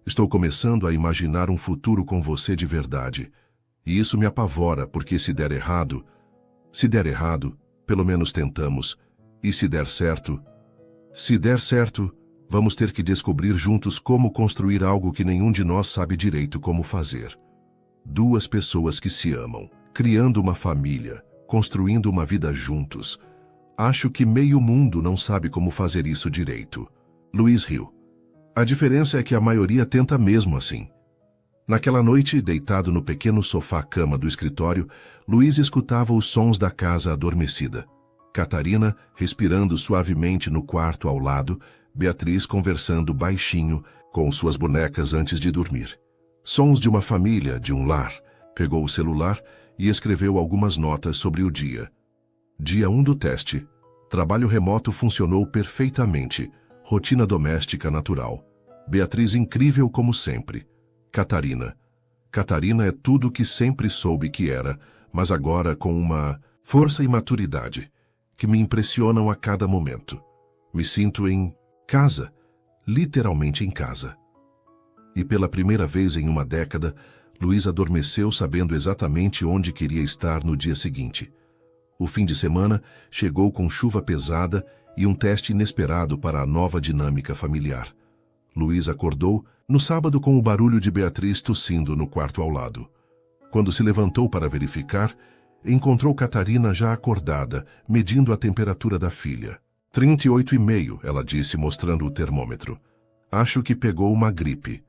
Estou começando a imaginar um futuro com você de verdade. E isso me apavora, porque se der errado, pelo menos tentamos. E se der certo, vamos ter que descobrir juntos como construir algo que nenhum de nós sabe direito como fazer. 2 pessoas que se amam, criando uma família, construindo uma vida juntos. Acho que meio mundo não sabe como fazer isso direito. Luiz riu. A diferença é que a maioria tenta mesmo assim. Naquela noite, deitado no pequeno sofá-cama do escritório, Luiz escutava os sons da casa adormecida. Catarina respirando suavemente no quarto ao lado, Beatriz conversando baixinho com suas bonecas antes de dormir. Sons de uma família, de um lar. Pegou o celular e escreveu algumas notas sobre o dia. Dia 1 do teste. Trabalho remoto funcionou perfeitamente. Rotina doméstica natural. Beatriz incrível como sempre. Catarina. Catarina é tudo o que sempre soube que era, mas agora com uma força e maturidade que me impressionam a cada momento. Me sinto em casa, literalmente em casa. E pela primeira vez em uma década, Luiz adormeceu sabendo exatamente onde queria estar no dia seguinte. O fim de semana chegou com chuva pesada e um teste inesperado para a nova dinâmica familiar. Luiz acordou no sábado com o barulho de Beatriz tossindo no quarto ao lado. Quando se levantou para verificar, encontrou Catarina já acordada, medindo a temperatura da filha. 38,5, ela disse, mostrando o termômetro. Acho que pegou uma gripe.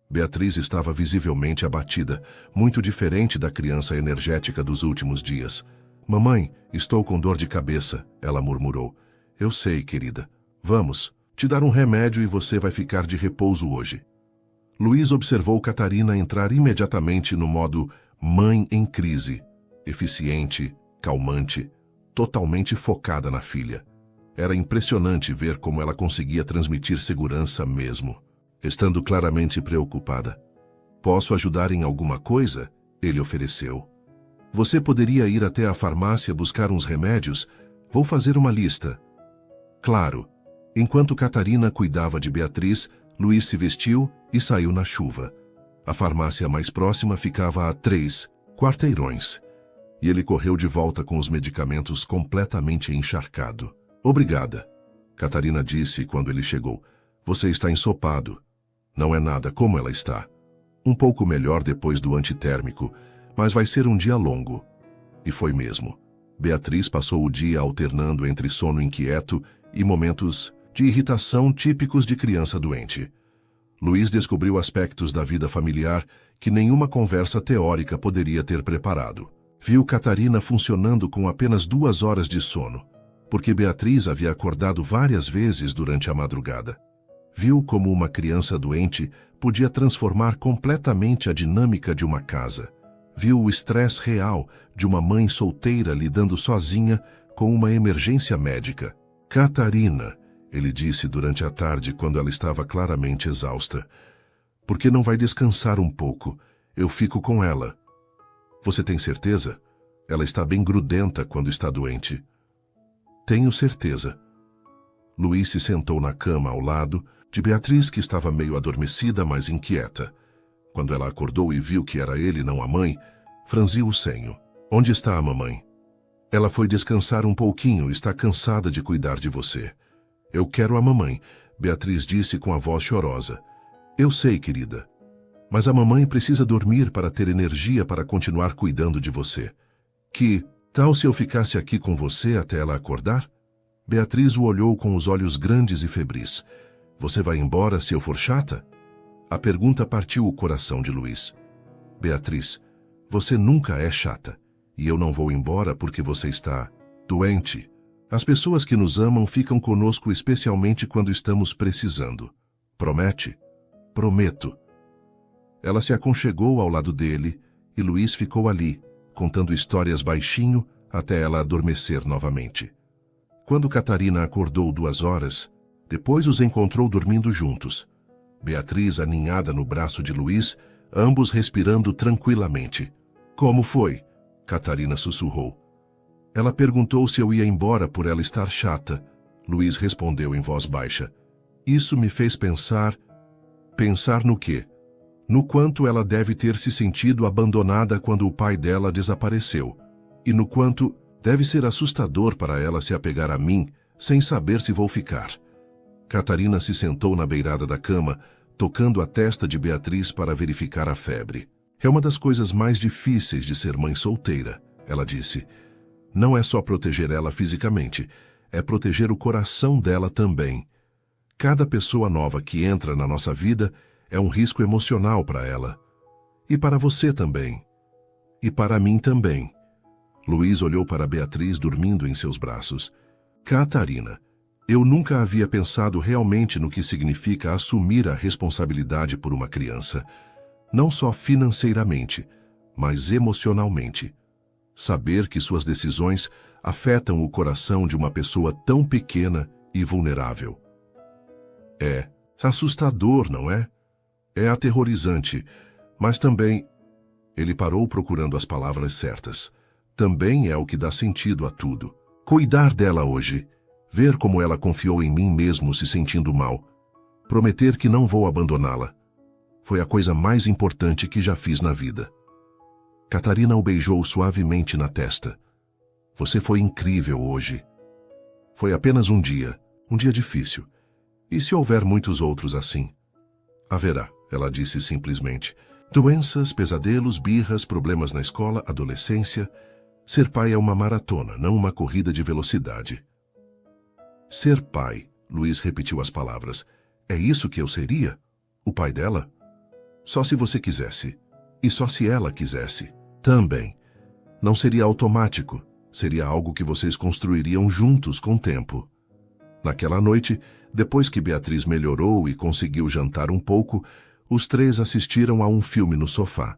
Beatriz estava visivelmente abatida, muito diferente da criança energética dos últimos dias. Mamãe, estou com dor de cabeça, ela murmurou. Eu sei, querida. Vamos, te dar um remédio e você vai ficar de repouso hoje. Luiz observou Catarina entrar imediatamente no modo mãe em crise, eficiente, calmante, totalmente focada na filha. Era impressionante ver como ela conseguia transmitir segurança mesmo, estando claramente preocupada. Posso ajudar em alguma coisa? Ele ofereceu. Você poderia ir até a farmácia buscar uns remédios? Vou fazer uma lista. Claro. Enquanto Catarina cuidava de Beatriz, Luiz se vestiu e saiu na chuva. A farmácia mais próxima ficava a 3 quarteirões. E ele correu de volta com os medicamentos completamente encharcado. Obrigada, Catarina disse quando ele chegou. Você está ensopado. Não é nada, como ela está. Um pouco melhor depois do antitérmico, mas vai ser um dia longo. E foi mesmo. Beatriz passou o dia alternando entre sono inquieto e momentos de irritação típicos de criança doente. Luiz descobriu aspectos da vida familiar que nenhuma conversa teórica poderia ter preparado. Viu Catarina funcionando com apenas 2 horas de sono, porque Beatriz havia acordado várias vezes durante a madrugada. Viu como uma criança doente podia transformar completamente a dinâmica de uma casa. Viu o estresse real de uma mãe solteira lidando sozinha com uma emergência médica. Catarina, ele disse durante a tarde quando ela estava claramente exausta. Por que não vai descansar um pouco? Eu fico com ela. Você tem certeza? Ela está bem grudenta quando está doente. Tenho certeza. Luiz se sentou na cama ao lado de Beatriz, que estava meio adormecida, mas inquieta. Quando ela acordou e viu que era ele, não a mãe, franziu o senho. Onde está a mamãe? Ela foi descansar um pouquinho, está cansada de cuidar de você. Eu quero a mamãe, Beatriz disse com a voz chorosa. Eu sei, querida. Mas a mamãe precisa dormir para ter energia para continuar cuidando de você. Que tal se eu ficasse aqui com você até ela acordar? Beatriz o olhou com os olhos grandes e febris. Você vai embora se eu for chata? A pergunta partiu o coração de Luiz. Beatriz, você nunca é chata. E eu não vou embora porque você está doente. As pessoas que nos amam ficam conosco especialmente quando estamos precisando. Promete? Prometo. Ela se aconchegou ao lado dele e Luiz ficou ali, contando histórias baixinho até ela adormecer novamente. Quando Catarina acordou 2 horas, depois os encontrou dormindo juntos. Beatriz aninhada no braço de Luiz, ambos respirando tranquilamente. Como foi? Catarina sussurrou. Ela perguntou se eu ia embora por ela estar chata. Luiz respondeu em voz baixa. Isso me fez pensar... Pensar no quê? No quanto ela deve ter se sentido abandonada quando o pai dela desapareceu. E no quanto deve ser assustador para ela se apegar a mim, sem saber se vou ficar. Catarina se sentou na beirada da cama, tocando a testa de Beatriz para verificar a febre. É uma das coisas mais difíceis de ser mãe solteira, ela disse. Não é só proteger ela fisicamente, é proteger o coração dela também. Cada pessoa nova que entra na nossa vida é um risco emocional para ela. E para você também. E para mim também. Luiz olhou para Beatriz dormindo em seus braços. Catarina, eu nunca havia pensado realmente no que significa assumir a responsabilidade por uma criança. Não só financeiramente, mas emocionalmente. Saber que suas decisões afetam o coração de uma pessoa tão pequena e vulnerável. É assustador, não é? É aterrorizante, mas também... Ele parou procurando as palavras certas. também é o que dá sentido a tudo. Cuidar dela hoje, ver como ela confiou em mim mesmo se sentindo mal, prometer que não vou abandoná-la. Foi a coisa mais importante que já fiz na vida. Catarina o beijou suavemente na testa. Você foi incrível hoje. Foi apenas um dia difícil. E se houver muitos outros assim? Haverá, ela disse simplesmente. Doenças, pesadelos, birras, problemas na escola, adolescência. Ser pai é uma maratona, não uma corrida de velocidade. Ser pai, Luiz repetiu as palavras. É isso que eu seria? O pai dela? Só se você quisesse. E só se ela quisesse. Também. Não seria automático. Seria algo que vocês construiriam juntos com o tempo. Naquela noite, depois que Beatriz melhorou e conseguiu jantar um pouco, os três assistiram a um filme no sofá.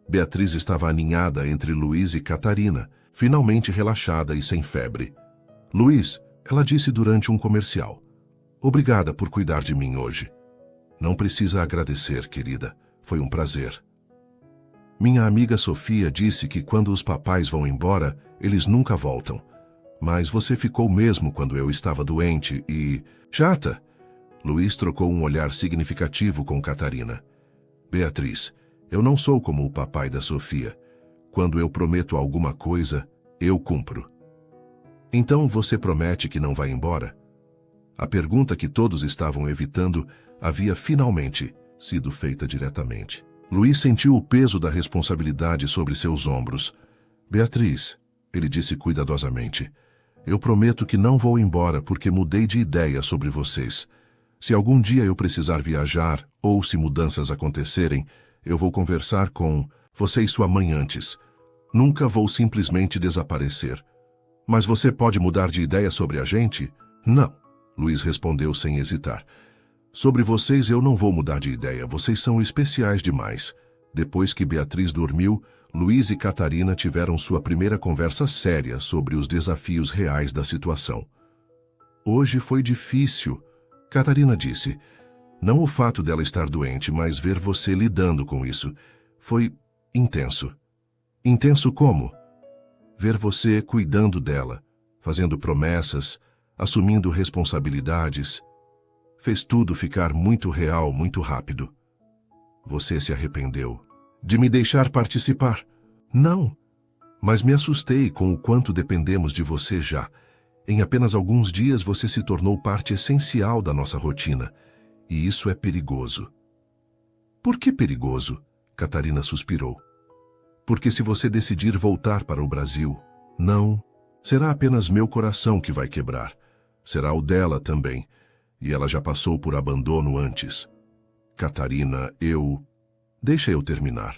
Beatriz estava aninhada entre Luiz e Catarina, finalmente relaxada e sem febre. Luiz, ela disse durante um comercial. Obrigada por cuidar de mim hoje. Não precisa agradecer, querida. Foi um prazer. Minha amiga Sofia disse que quando os papais vão embora, eles nunca voltam. Mas você ficou mesmo quando eu estava doente e... Chata! Luiz trocou um olhar significativo com Catarina. Beatriz, eu não sou como o papai da Sofia. Quando eu prometo alguma coisa, eu cumpro. Então você promete que não vai embora? A pergunta que todos estavam evitando havia finalmente sido feita diretamente. Luiz sentiu o peso da responsabilidade sobre seus ombros. Beatriz, ele disse cuidadosamente, eu prometo que não vou embora porque mudei de ideia sobre vocês. Se algum dia eu precisar viajar ou se mudanças acontecerem, eu vou conversar com você e sua mãe antes. Nunca vou simplesmente desaparecer. Mas você pode mudar de ideia sobre a gente? Não, Luiz respondeu sem hesitar. Sobre vocês eu não vou mudar de ideia, vocês são especiais demais. Depois que Beatriz dormiu, Luiz e Catarina tiveram sua primeira conversa séria sobre os desafios reais da situação. Hoje foi difícil, Catarina disse. Não o fato dela estar doente, mas ver você lidando com isso. Foi intenso. Intenso como? Ver você cuidando dela, fazendo promessas, assumindo responsabilidades. Fez tudo ficar muito real, muito rápido. Você se arrependeu de me deixar participar? Não, mas me assustei com o quanto dependemos de você já. Em apenas alguns dias você se tornou parte essencial da nossa rotina, e isso é perigoso. Por que perigoso? Catarina suspirou. Porque se você decidir voltar para o Brasil, não, será apenas meu coração que vai quebrar. Será o dela também. E ela já passou por abandono antes. Catarina, Deixa eu terminar.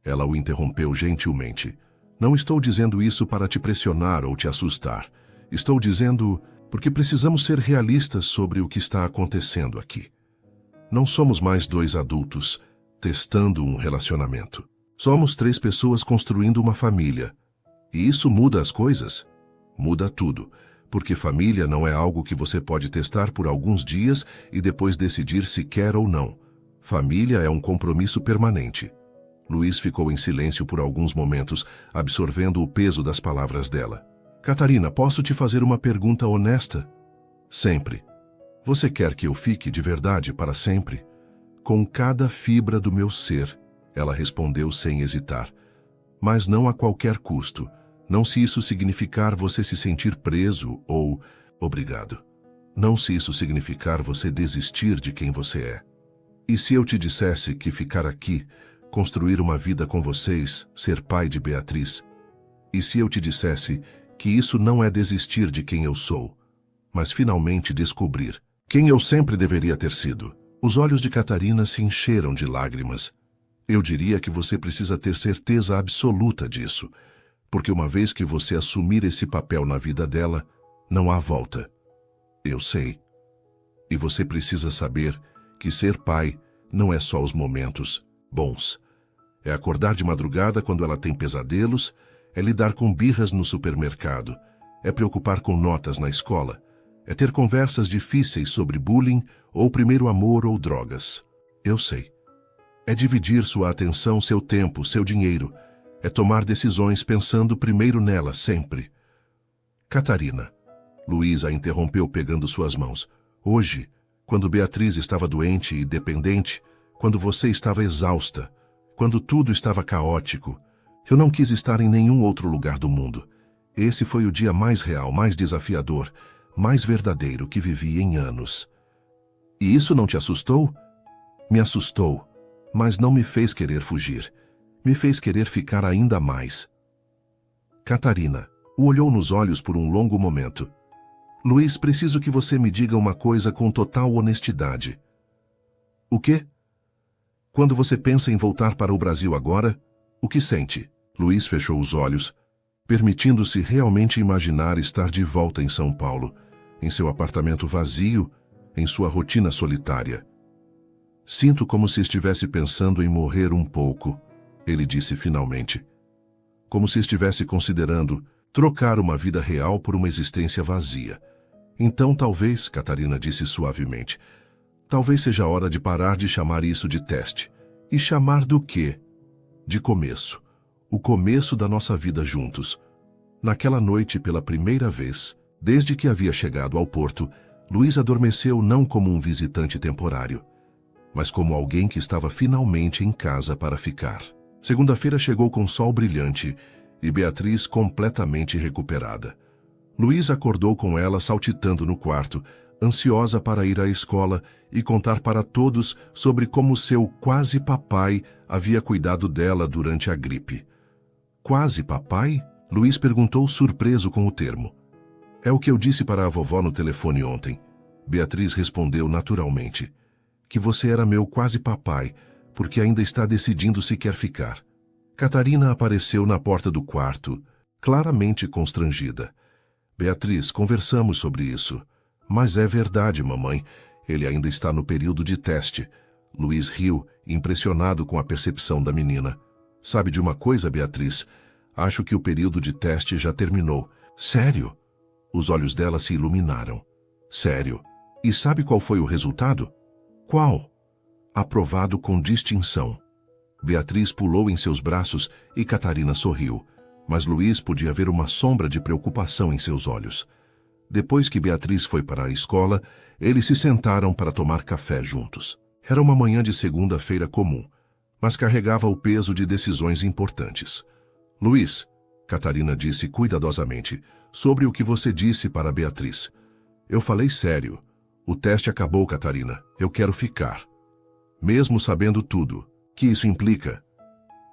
Ela o interrompeu gentilmente. Não estou dizendo isso para te pressionar ou te assustar. Estou dizendo porque precisamos ser realistas sobre o que está acontecendo aqui. Não somos mais dois adultos testando um relacionamento. Somos três pessoas construindo uma família. E isso muda as coisas? Muda tudo. Porque família não é algo que você pode testar por alguns dias e depois decidir se quer ou não. Família é um compromisso permanente. Luiz ficou em silêncio por alguns momentos, absorvendo o peso das palavras dela. Catarina, posso te fazer uma pergunta honesta? Sempre. Você quer que eu fique de verdade para sempre? Com cada fibra do meu ser, ela respondeu sem hesitar. Mas não a qualquer custo. Não se isso significar você se sentir preso ou obrigado. Não se isso significar você desistir de quem você é. E se eu te dissesse que ficar aqui, construir uma vida com vocês, ser pai de Beatriz? E se eu te dissesse que isso não é desistir de quem eu sou, mas finalmente descobrir quem eu sempre deveria ter sido? Os olhos de Catarina se encheram de lágrimas. Eu diria que você precisa ter certeza absoluta disso. Porque uma vez que você assumir esse papel na vida dela, não há volta. Eu sei. E você precisa saber que ser pai não é só os momentos bons. É acordar de madrugada quando ela tem pesadelos, é lidar com birras no supermercado, é preocupar com notas na escola, é ter conversas difíceis sobre bullying ou primeiro amor ou drogas. Eu sei. É dividir sua atenção, seu tempo, seu dinheiro. É tomar decisões pensando primeiro nela, sempre. Catarina. Luiz a interrompeu pegando suas mãos. Hoje, quando Beatriz estava doente e dependente, quando você estava exausta, quando tudo estava caótico, eu não quis estar em nenhum outro lugar do mundo. Esse foi o dia mais real, mais desafiador, mais verdadeiro que vivi em anos. E isso não te assustou? Me assustou, mas não me fez querer fugir. Me fez querer ficar ainda mais. Catarina o olhou nos olhos por um longo momento. Luiz, preciso que você me diga uma coisa com total honestidade. O quê? Quando você pensa em voltar para o Brasil agora, o que sente? Luiz fechou os olhos, permitindo-se realmente imaginar estar de volta em São Paulo, em seu apartamento vazio, em sua rotina solitária. Sinto como se estivesse pensando em morrer um pouco, ele disse finalmente. Como se estivesse considerando trocar uma vida real por uma existência vazia. Então talvez, Catarina disse suavemente, talvez seja hora de parar de chamar isso de teste. E chamar do quê? De começo. O começo da nossa vida juntos. Naquela noite, pela primeira vez, desde que havia chegado ao porto, Luiz adormeceu não como um visitante temporário, mas como alguém que estava finalmente em casa para ficar. Segunda-feira chegou com sol brilhante e Beatriz completamente recuperada. Luiz acordou com ela saltitando no quarto, ansiosa para ir à escola e contar para todos sobre como seu quase papai havia cuidado dela durante a gripe. Quase papai? Luiz perguntou surpreso com o termo. É o que eu disse para a vovó no telefone ontem. Beatriz respondeu naturalmente. Que você era meu quase papai, porque ainda está decidindo se quer ficar. Catarina apareceu na porta do quarto, claramente constrangida. Beatriz, conversamos sobre isso. Mas é verdade, mamãe. Ele ainda está no período de teste. Luiz riu, impressionado com a percepção da menina. Sabe de uma coisa, Beatriz? Acho que o período de teste já terminou. Sério? Os olhos dela se iluminaram. Sério. E sabe qual foi o resultado? Qual? Aprovado com distinção. Beatriz pulou em seus braços e Catarina sorriu, mas Luiz podia ver uma sombra de preocupação em seus olhos. Depois que Beatriz foi para a escola, eles se sentaram para tomar café juntos. Era uma manhã de segunda-feira comum, mas carregava o peso de decisões importantes. Luiz, Catarina disse cuidadosamente, sobre o que você disse para Beatriz. Eu falei sério. O teste acabou, Catarina. Eu quero ficar. Mesmo sabendo tudo que isso implica.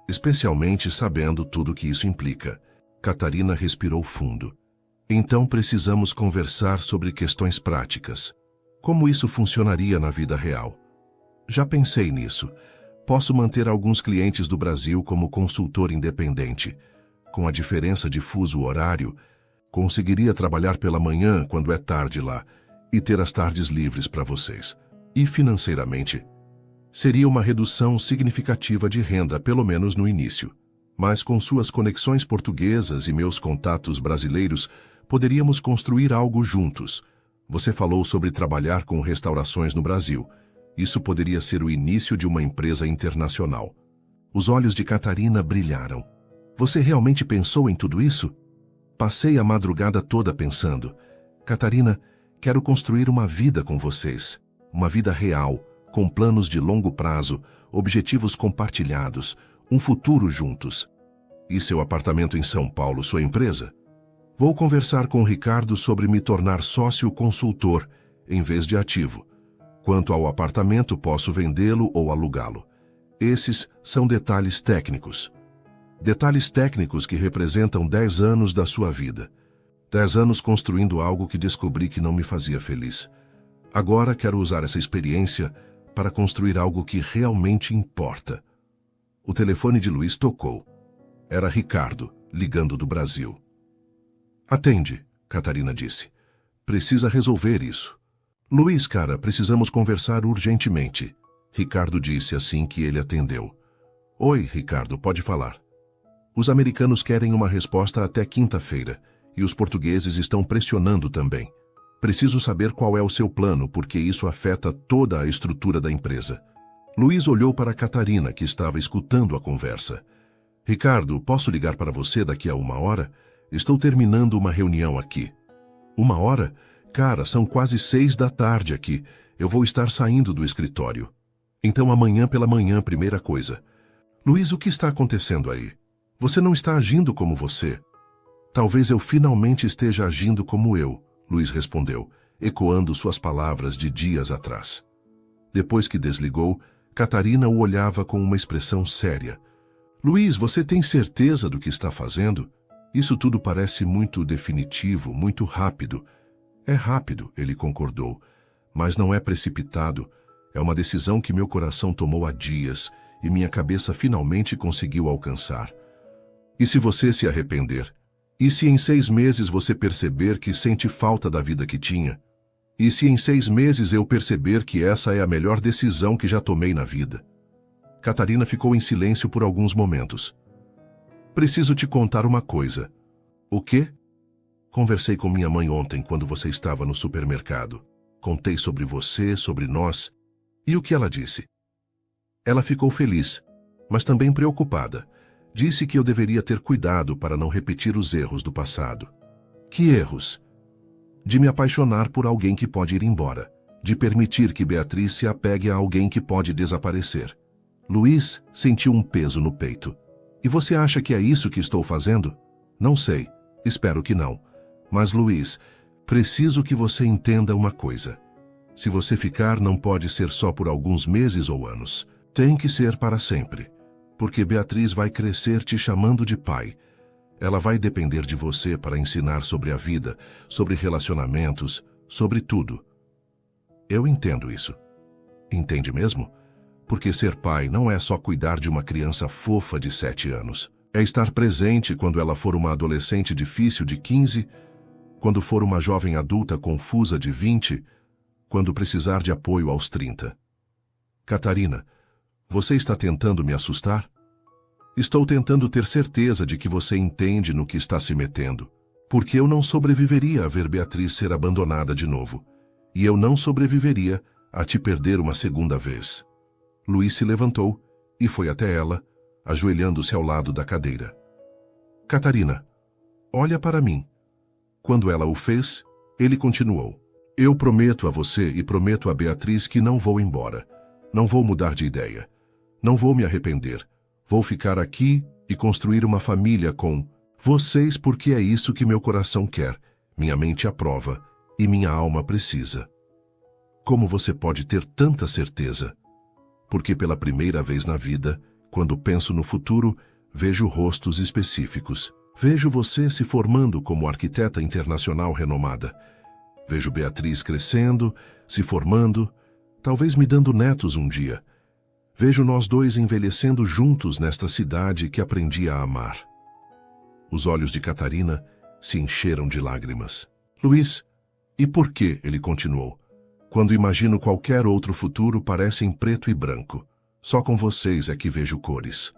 Especialmente sabendo tudo que isso implica. Catarina respirou fundo. Então precisamos conversar sobre questões práticas. Como isso funcionaria na vida real? Já pensei nisso. Posso manter alguns clientes do Brasil como consultor independente. Com a diferença de fuso horário, conseguiria trabalhar pela manhã quando é tarde lá e ter as tardes livres para vocês. E financeiramente, seria uma redução significativa de renda, pelo menos no início. Mas com suas conexões portuguesas e meus contatos brasileiros, poderíamos construir algo juntos. Você falou sobre trabalhar com restaurações no Brasil. Isso poderia ser o início de uma empresa internacional. Os olhos de Catarina brilharam. Você realmente pensou em tudo isso? Passei a madrugada toda pensando. Catarina, quero construir uma vida com vocês. Uma vida real, com planos de longo prazo, objetivos compartilhados, um futuro juntos. E seu apartamento em São Paulo, sua empresa? Vou conversar com o Ricardo sobre me tornar sócio consultor, em vez de ativo. Quanto ao apartamento, posso vendê-lo ou alugá-lo. Esses são detalhes técnicos. Detalhes técnicos que representam 10 anos da sua vida. 10 anos construindo algo que descobri que não me fazia feliz. Agora quero usar essa experiência para construir algo que realmente importa. O telefone de Luiz tocou. Era Ricardo, ligando do Brasil. Atende, Catarina disse. Precisa resolver isso. Luiz, cara, precisamos conversar urgentemente. Ricardo disse assim que ele atendeu. Oi, Ricardo, pode falar. Os americanos querem uma resposta até quinta-feira, e os portugueses estão pressionando também. Preciso saber qual é o seu plano, porque isso afeta toda a estrutura da empresa. Luiz olhou para Catarina, que estava escutando a conversa. Ricardo, posso ligar para você daqui a 1 hora? Estou terminando uma reunião aqui. 1 hora? Cara, são quase 6 da tarde aqui. Eu vou estar saindo do escritório. Então amanhã pela manhã, primeira coisa. Luiz, o que está acontecendo aí? Você não está agindo como você. Talvez eu finalmente esteja agindo como eu, Luiz respondeu, ecoando suas palavras de dias atrás. Depois que desligou, Catarina o olhava com uma expressão séria. Luiz, você tem certeza do que está fazendo? Isso tudo parece muito definitivo, muito rápido. É rápido, ele concordou, mas não é precipitado. É uma decisão que meu coração tomou há dias e minha cabeça finalmente conseguiu alcançar. E se você se arrepender? E se em 6 meses você perceber que sente falta da vida que tinha? E se em 6 meses eu perceber que essa é a melhor decisão que já tomei na vida? Catarina ficou em silêncio por alguns momentos. Preciso te contar uma coisa. O quê? Conversei com minha mãe ontem quando você estava no supermercado. Contei sobre você, sobre nós. E o que ela disse? Ela ficou feliz, mas também preocupada. Disse que eu deveria ter cuidado para não repetir os erros do passado. Que erros? De me apaixonar por alguém que pode ir embora. De permitir que Beatriz se apegue a alguém que pode desaparecer. Luiz sentiu um peso no peito. E você acha que é isso que estou fazendo? Não sei. Espero que não. Mas, Luiz, preciso que você entenda uma coisa. Se você ficar, não pode ser só por alguns meses ou anos. Tem que ser para sempre. Porque Beatriz vai crescer te chamando de pai. Ela vai depender de você para ensinar sobre a vida, sobre relacionamentos, sobre tudo. Eu entendo isso. Entende mesmo? Porque ser pai não é só cuidar de uma criança fofa de 7 anos. É estar presente quando ela for uma adolescente difícil de 15, quando for uma jovem adulta confusa de 20, quando precisar de apoio aos 30. Catarina, você está tentando me assustar? Estou tentando ter certeza de que você entende no que está se metendo, porque eu não sobreviveria a ver Beatriz ser abandonada de novo, e eu não sobreviveria a te perder uma segunda vez. Luiz se levantou e foi até ela, ajoelhando-se ao lado da cadeira. Catarina, olha para mim. Quando ela o fez, ele continuou. Eu prometo a você e prometo a Beatriz que não vou embora. Não vou mudar de ideia. Não vou me arrepender. Vou ficar aqui e construir uma família com vocês porque é isso que meu coração quer, minha mente aprova e minha alma precisa. Como você pode ter tanta certeza? Porque pela primeira vez na vida, quando penso no futuro, vejo rostos específicos. Vejo você se formando como arquiteta internacional renomada. Vejo Beatriz crescendo, se formando, talvez me dando netos um dia. Vejo nós dois envelhecendo juntos nesta cidade que aprendi a amar. Os olhos de Catarina se encheram de lágrimas. Luiz, e por que? Ele continuou. Quando imagino qualquer outro futuro, parece em preto e branco. Só com vocês é que vejo cores.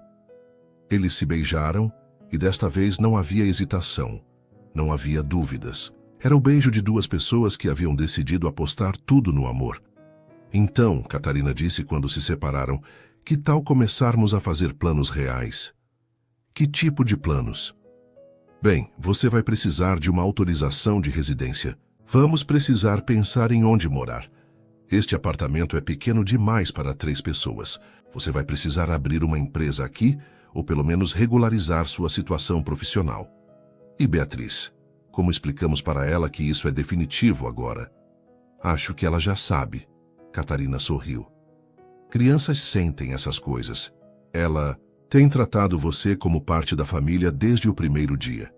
Eles se beijaram e desta vez não havia hesitação, não havia dúvidas. Era o beijo de duas pessoas que haviam decidido apostar tudo no amor. Então, Catarina disse quando se separaram, que tal começarmos a fazer planos reais? Que tipo de planos? Bem, você vai precisar de uma autorização de residência. Vamos precisar pensar em onde morar. Este apartamento é pequeno demais para 3 pessoas. Você vai precisar abrir uma empresa aqui, ou pelo menos regularizar sua situação profissional. E Beatriz? Como explicamos para ela que isso é definitivo agora? Acho que ela já sabe. Catarina sorriu. Crianças sentem essas coisas. Ela tem tratado você como parte da família desde o primeiro dia.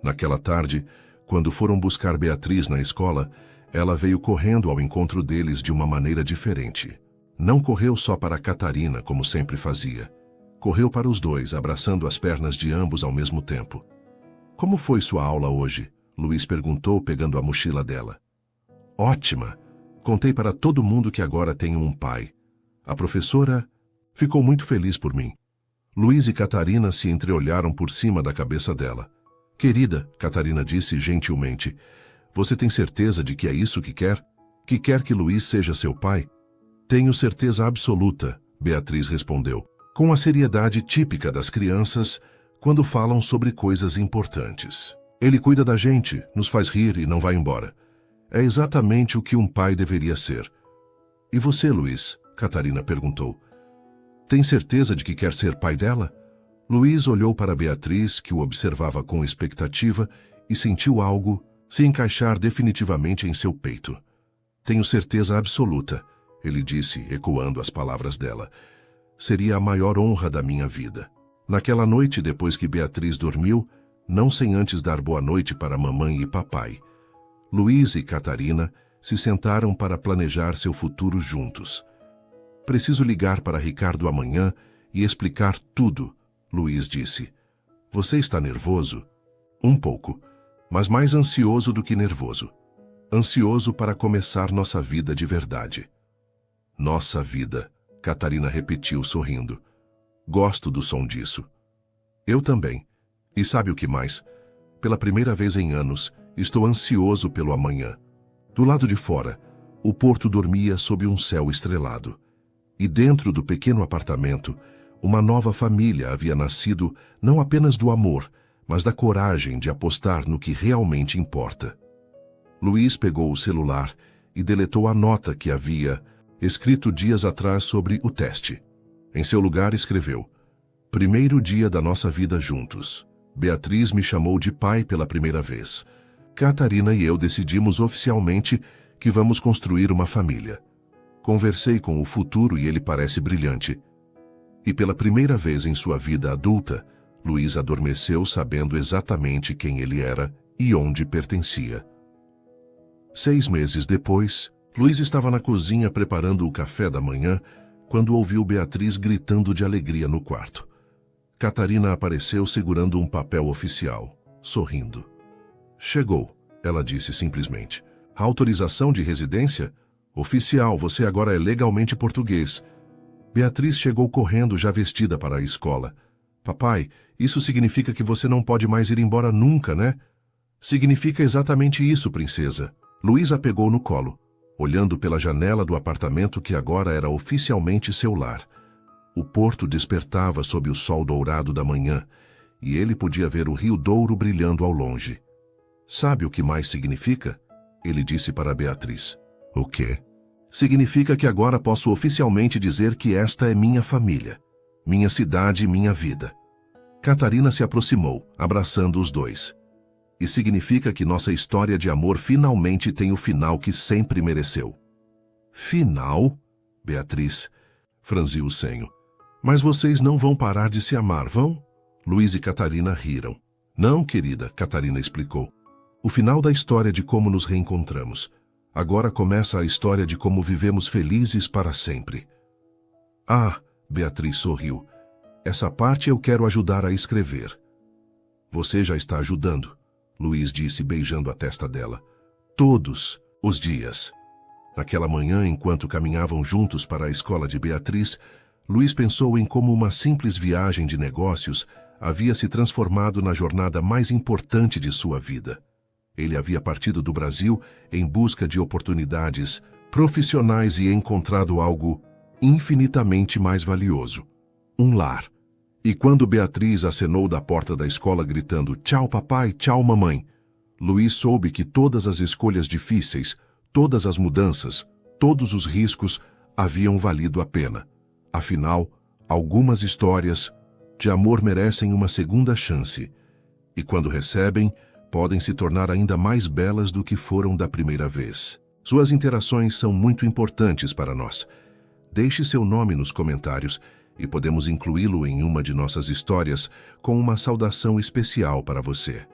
Naquela tarde, quando foram buscar Beatriz na escola, ela veio correndo ao encontro deles de uma maneira diferente. Não correu só para Catarina, como sempre fazia. Correu para os dois, abraçando as pernas de ambos ao mesmo tempo. Como foi sua aula hoje? Luiz perguntou, pegando a mochila dela. Ótima! Contei para todo mundo que agora tenho um pai. A professora ficou muito feliz por mim. Luiz e Catarina se entreolharam por cima da cabeça dela. Querida, Catarina disse gentilmente, você tem certeza de que é isso que quer? Que quer que Luiz seja seu pai? Tenho certeza absoluta, Beatriz respondeu. com a seriedade típica das crianças quando falam sobre coisas importantes. Ele cuida da gente, nos faz rir e não vai embora. É exatamente o que um pai deveria ser. E você, Luiz? Catarina perguntou. Tem certeza de que quer ser pai dela? Luiz olhou para Beatriz, que o observava com expectativa, e sentiu algo se encaixar definitivamente em seu peito. Tenho certeza absoluta, ele disse, ecoando as palavras dela. Seria a maior honra da minha vida. Naquela noite, depois que Beatriz dormiu, não sem antes dar boa noite para mamãe e papai, Luiz e Catarina se sentaram para planejar seu futuro juntos. Preciso ligar para Ricardo amanhã e explicar tudo, Luiz disse. Você está nervoso? Um pouco, mas mais ansioso do que nervoso. Ansioso para começar nossa vida de verdade. Nossa vida, Catarina repetiu sorrindo. Gosto do som disso. Eu também. E sabe o que mais? Pela primeira vez em anos, estou ansioso pelo amanhã. Do lado de fora, o porto dormia sob um céu estrelado. E dentro do pequeno apartamento, uma nova família havia nascido não apenas do amor, mas da coragem de apostar no que realmente importa. Luiz pegou o celular e deletou a nota que havia escrito dias atrás sobre o teste. Em seu lugar escreveu: Primeiro dia da nossa vida juntos. Beatriz me chamou de pai pela primeira vez. Catarina e eu decidimos oficialmente que vamos construir uma família. Conversei com o futuro e ele parece brilhante. E pela primeira vez em sua vida adulta, Luiz adormeceu sabendo exatamente quem ele era e onde pertencia. 6 meses depois, Luiz estava na cozinha preparando o café da manhã quando ouviu Beatriz gritando de alegria no quarto. Catarina apareceu segurando um papel oficial, sorrindo. Chegou, ela disse simplesmente. A autorização de residência? Oficial, você agora é legalmente português. Beatriz chegou correndo já vestida para a escola. Papai, isso significa que você não pode mais ir embora nunca, né? Significa exatamente isso, princesa. Luiz a pegou no colo, olhando pela janela do apartamento que agora era oficialmente seu lar. O porto despertava sob o sol dourado da manhã, e ele podia ver o Rio Douro brilhando ao longe. Sabe o que mais significa? Ele disse para Beatriz. O quê? Significa que agora posso oficialmente dizer que esta é minha família, minha cidade e minha vida. Catarina se aproximou, abraçando os dois. E significa que nossa história de amor finalmente tem o final que sempre mereceu. Final? Beatriz franziu o senho. Mas vocês não vão parar de se amar, vão? Luiz e Catarina riram. Não, querida, Catarina explicou. O final da história de como nos reencontramos. Agora começa a história de como vivemos felizes para sempre. Ah, Beatriz sorriu. Essa parte eu quero ajudar a escrever. Você já está ajudando, Luiz disse beijando a testa dela. Todos os dias. Naquela manhã, enquanto caminhavam juntos para a escola de Beatriz, Luiz pensou em como uma simples viagem de negócios havia se transformado na jornada mais importante de sua vida. Ele havia partido do Brasil em busca de oportunidades profissionais e encontrado algo infinitamente mais valioso. Um lar. E quando Beatriz acenou da porta da escola gritando "Tchau, papai, tchau, mamãe", Luiz soube que todas as escolhas difíceis, todas as mudanças, todos os riscos haviam valido a pena. Afinal, algumas histórias de amor merecem uma segunda chance, e quando recebem, podem se tornar ainda mais belas do que foram da primeira vez. Suas interações são muito importantes para nós. Deixe seu nome nos comentários e podemos incluí-lo em uma de nossas histórias com uma saudação especial para você.